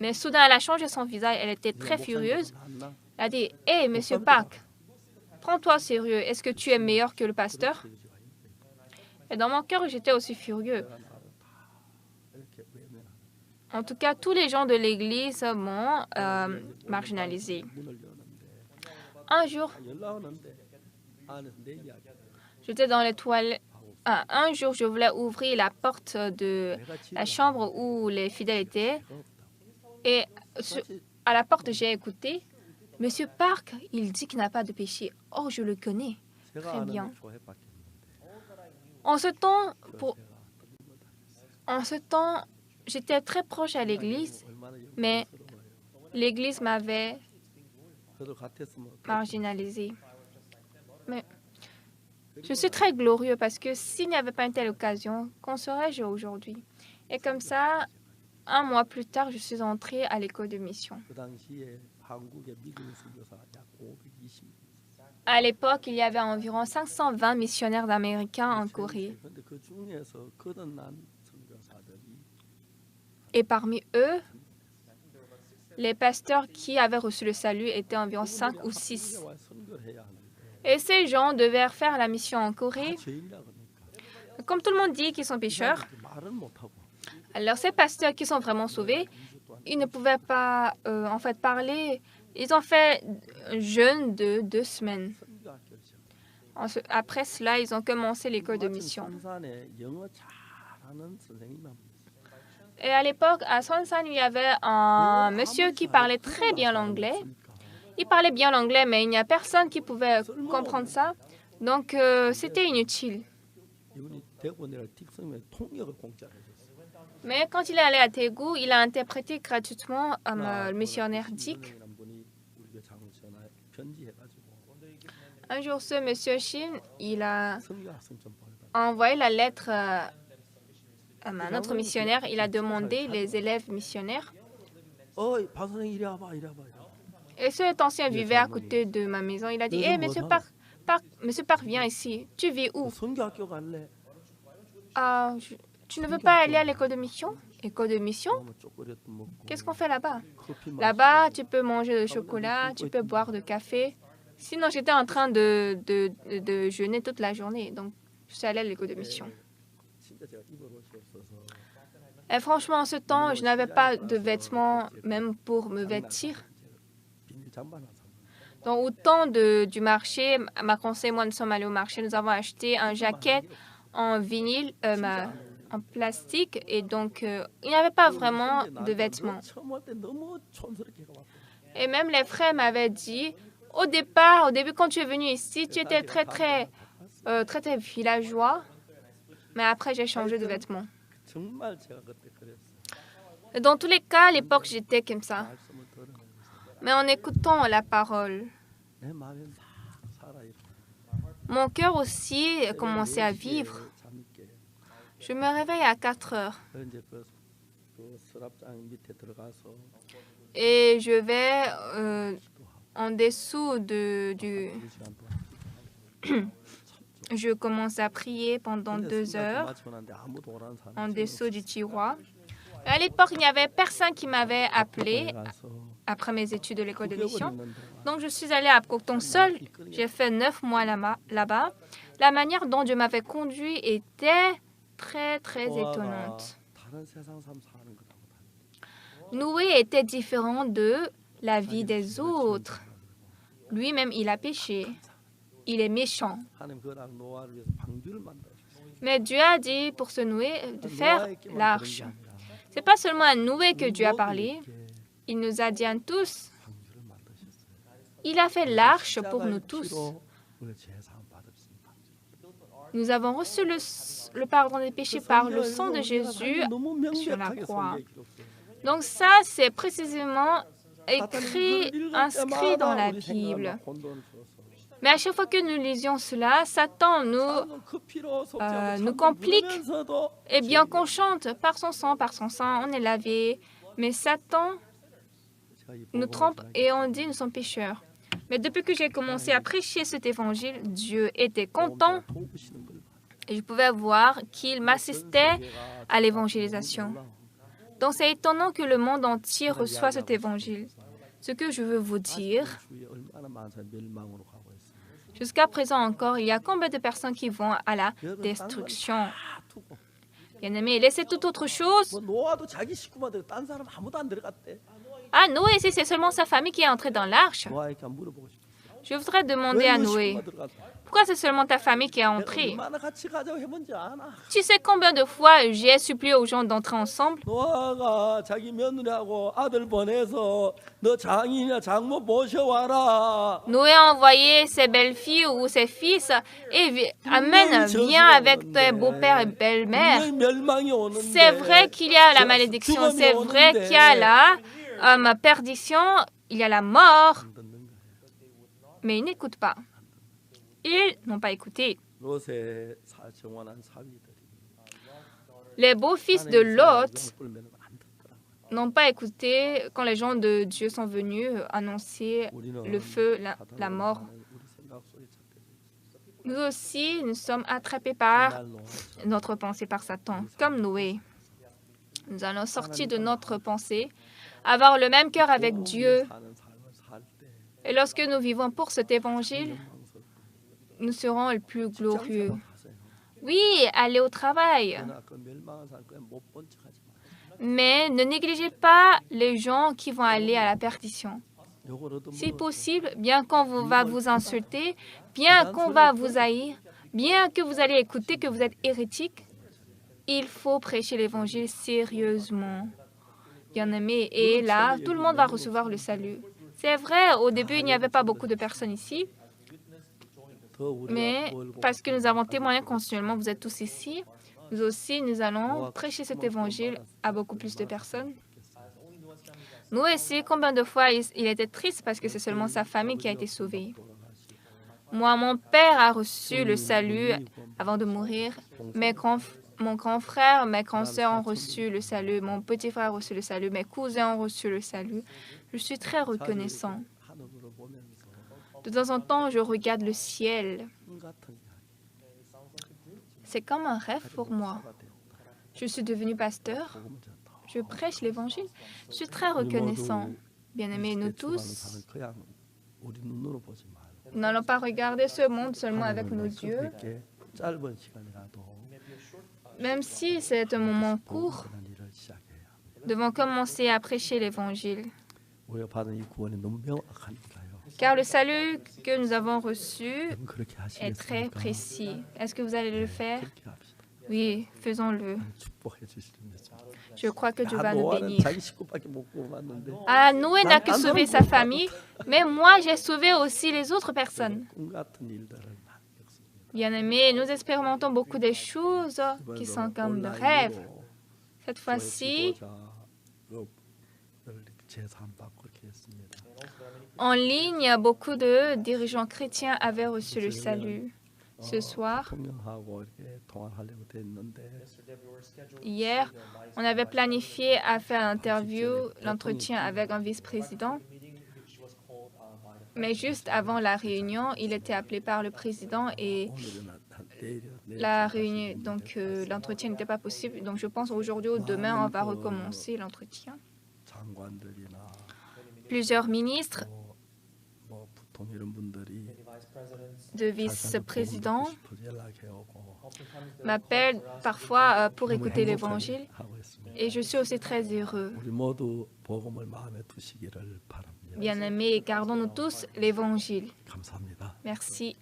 Mais soudain, elle a changé son visage, elle était très furieuse. Elle a dit, hé, Monsieur Park, prends-toi au sérieux, est-ce que tu es meilleur que le pasteur? Et dans mon cœur, j'étais aussi furieux. En tout cas, tous les gens de l'église m'ont marginalisé. Un jour, j'étais dans les toilettes. Un jour, je voulais ouvrir la porte de la chambre où les fidèles étaient. Et à la porte, j'ai écouté. Monsieur Park, il dit qu'il n'a pas de péché. Oh, je le connais très bien. En ce temps, j'étais très proche à l'église, mais l'église m'avait marginalisé. Mais je suis très glorieux parce que s'il n'y avait pas une telle occasion, qu'en serais-je aujourd'hui? Et comme ça, un mois plus tard, je suis entrée à l'école de mission. À l'époque, il y avait environ 520 missionnaires américains en Corée. Et parmi eux, les pasteurs qui avaient reçu le salut étaient environ 5 ou 6. Et ces gens devaient faire la mission en Corée. Comme tout le monde dit qu'ils sont pécheurs, alors ces pasteurs qui sont vraiment sauvés, ils ne pouvaient pas parler. Ils ont fait un jeûne de 2 semaines. Après cela, ils ont commencé l'école de mission. Et à l'époque, à Sonsan, il y avait un monsieur qui parlait très bien l'anglais. Il parlait bien l'anglais, mais il n'y a personne qui pouvait comprendre ça. Donc, c'était inutile. Mais quand il est allé à Daegu, il a interprété gratuitement le missionnaire Dick. Un jour, ce monsieur Shin, il a envoyé la lettre à un autre missionnaire. Il a demandé les élèves missionnaires. Et cet ancien vivait à côté de ma maison. Il a dit, « Monsieur Park, viens ici. Tu vis où? » Tu ne veux pas aller à l'école de mission? École de mission? Qu'est-ce qu'on fait là-bas? Là-bas, tu peux manger du chocolat, tu peux boire du café. Sinon, j'étais en train de jeûner toute la journée. Donc, je suis allée à l'école de mission. Et franchement, en ce temps, je n'avais pas de vêtements même pour me vêtir. Donc, au temps du marché, ma conseil et moi, nous sommes allés au marché. Nous avons acheté un jaquette en vinyle, en plastique, et donc il n'y avait pas vraiment de vêtements. Et même les frères m'avaient dit, au début, quand tu es venu ici, tu étais très villageois, mais après, j'ai changé de vêtements. Dans tous les cas, à l'époque, j'étais comme ça. Mais en écoutant la parole, mon cœur aussi commençait à vivre. Je me réveille à 4 heures. Et je vais en dessous du... Je commence à prier pendant 2 heures en dessous du tiroir. À l'époque, il n'y avait personne qui m'avait appelé après mes études de l'école de mission. Donc, je suis allée à Coton seule. J'ai fait 9 mois là-bas. La manière dont Dieu m'avait conduit était très étonnante. Noé était différent de la vie des autres. Lui-même, il a péché. Il est méchant. Mais Dieu a dit pour ce Noé de faire l'arche. Ce n'est pas seulement à Noé que Dieu a parlé. Il nous a dit à tous. Il a fait l'arche pour nous tous. Nous avons reçu le pardon des péchés par le sang de Jésus sur la croix. Donc ça, c'est précisément inscrit dans la Bible. Mais à chaque fois que nous lisions cela, Satan nous complique. Et bien qu'on chante par son sang, on est lavé. Mais Satan nous trompe et on dit nous sommes pécheurs. Mais depuis que j'ai commencé à prêcher cet évangile, Dieu était content et je pouvais voir qu'il m'assistait à l'évangélisation. Donc c'est étonnant que le monde entier reçoit cet évangile. Ce que je veux vous dire, jusqu'à présent encore, il y a combien de personnes qui vont à la destruction? Bien-aimés, laissez toute autre chose. Ah, Noé, ici, c'est seulement sa famille qui est entrée dans l'arche. Je voudrais demander à Noé, pourquoi c'est seulement ta famille qui est entrée? Tu sais combien de fois j'ai supplié aux gens d'entrer ensemble? Noé a envoyé ses belles-filles ou ses fils et viens avec tes beaux-pères et belles-mères. C'est vrai qu'il y a la malédiction, c'est vrai qu'il y a la perdition, il y a la mort. Mais ils n'écoutent pas. Ils n'ont pas écouté. Les beaux-fils de Lot n'ont pas écouté quand les gens de Dieu sont venus annoncer le feu, la mort. Nous aussi, nous sommes attrapés par notre pensée, par Satan, comme Noé. Nous allons sortir de notre pensée, avoir le même cœur avec Dieu. Et lorsque nous vivons pour cet évangile, nous serons le plus glorieux. Oui, aller au travail. Mais ne négligez pas les gens qui vont aller à la perdition. Si possible, bien qu'on va vous insulter, bien qu'on va vous haïr, bien que vous allez écouter que vous êtes hérétique, il faut prêcher l'évangile sérieusement. Bien-aimés, et là, tout le monde va recevoir le salut. C'est vrai, au début, il n'y avait pas beaucoup de personnes ici, mais parce que nous avons témoigné continuellement, vous êtes tous ici, nous aussi, nous allons prêcher cet évangile à beaucoup plus de personnes. Nous aussi, combien de fois il était triste parce que c'est seulement sa famille qui a été sauvée. Moi, mon père a reçu le salut avant de mourir. Mon grand frère, mes grands sœurs ont reçu le salut. Mon petit frère a reçu le salut. Mes cousins ont reçu le salut. Je suis très reconnaissant. De temps en temps, je regarde le ciel. C'est comme un rêve pour moi. Je suis devenu pasteur. Je prêche l'Évangile. Je suis très reconnaissant. Bien-aimés, nous tous, nous n'allons pas regarder ce monde seulement avec nos yeux. Même si c'est un moment court, nous devons commencer à prêcher l'Évangile. car le salut que nous avons reçu 여러분 그렇게 est très 하시겠습니까? précis. Est-ce que vous allez le faire? 그렇게 합시다. Oui, faisons-le. 축복해 주시는 거죠. Je crois que Dieu 야, va nous 노아는 bénir. 자기 식구밖에 못 구원받는데 Ah, Noé n'a que 난 sauvé 너를 sa famille, mais moi j'ai sauvé aussi les autres personnes. 꿈 같은 일들을 많이 겪습니다. Bien-aimés, nous expérimentons beaucoup des choses qui sont comme de rêves. Cette fois-ci, 제사함 받고 그렇게 했습니다. en ligne, beaucoup de dirigeants chrétiens avaient reçu le salut. Ce soir, 대통령하고 이렇게 통화하려고 됐는데 hier, on avait planifié à faire l'entretien avec un vice-président. Mais juste avant la réunion, il était appelé par le président et l'entretien n'était pas possible. Donc je pense aujourd'hui ou demain, on va recommencer l'entretien. 장관들이나 Plusieurs ministres 뭐 보통 이런 분들이 de vice-présidents 연락해오고 m'appellent parfois pour écouter 너무 l'évangile 행복하고 있습니다. et je suis aussi très heureux. 우리 모두 복음을 마음에 두시기를 바랍니다. Bien-aimés, gardons-nous tous l'évangile. 감사합니다. Merci.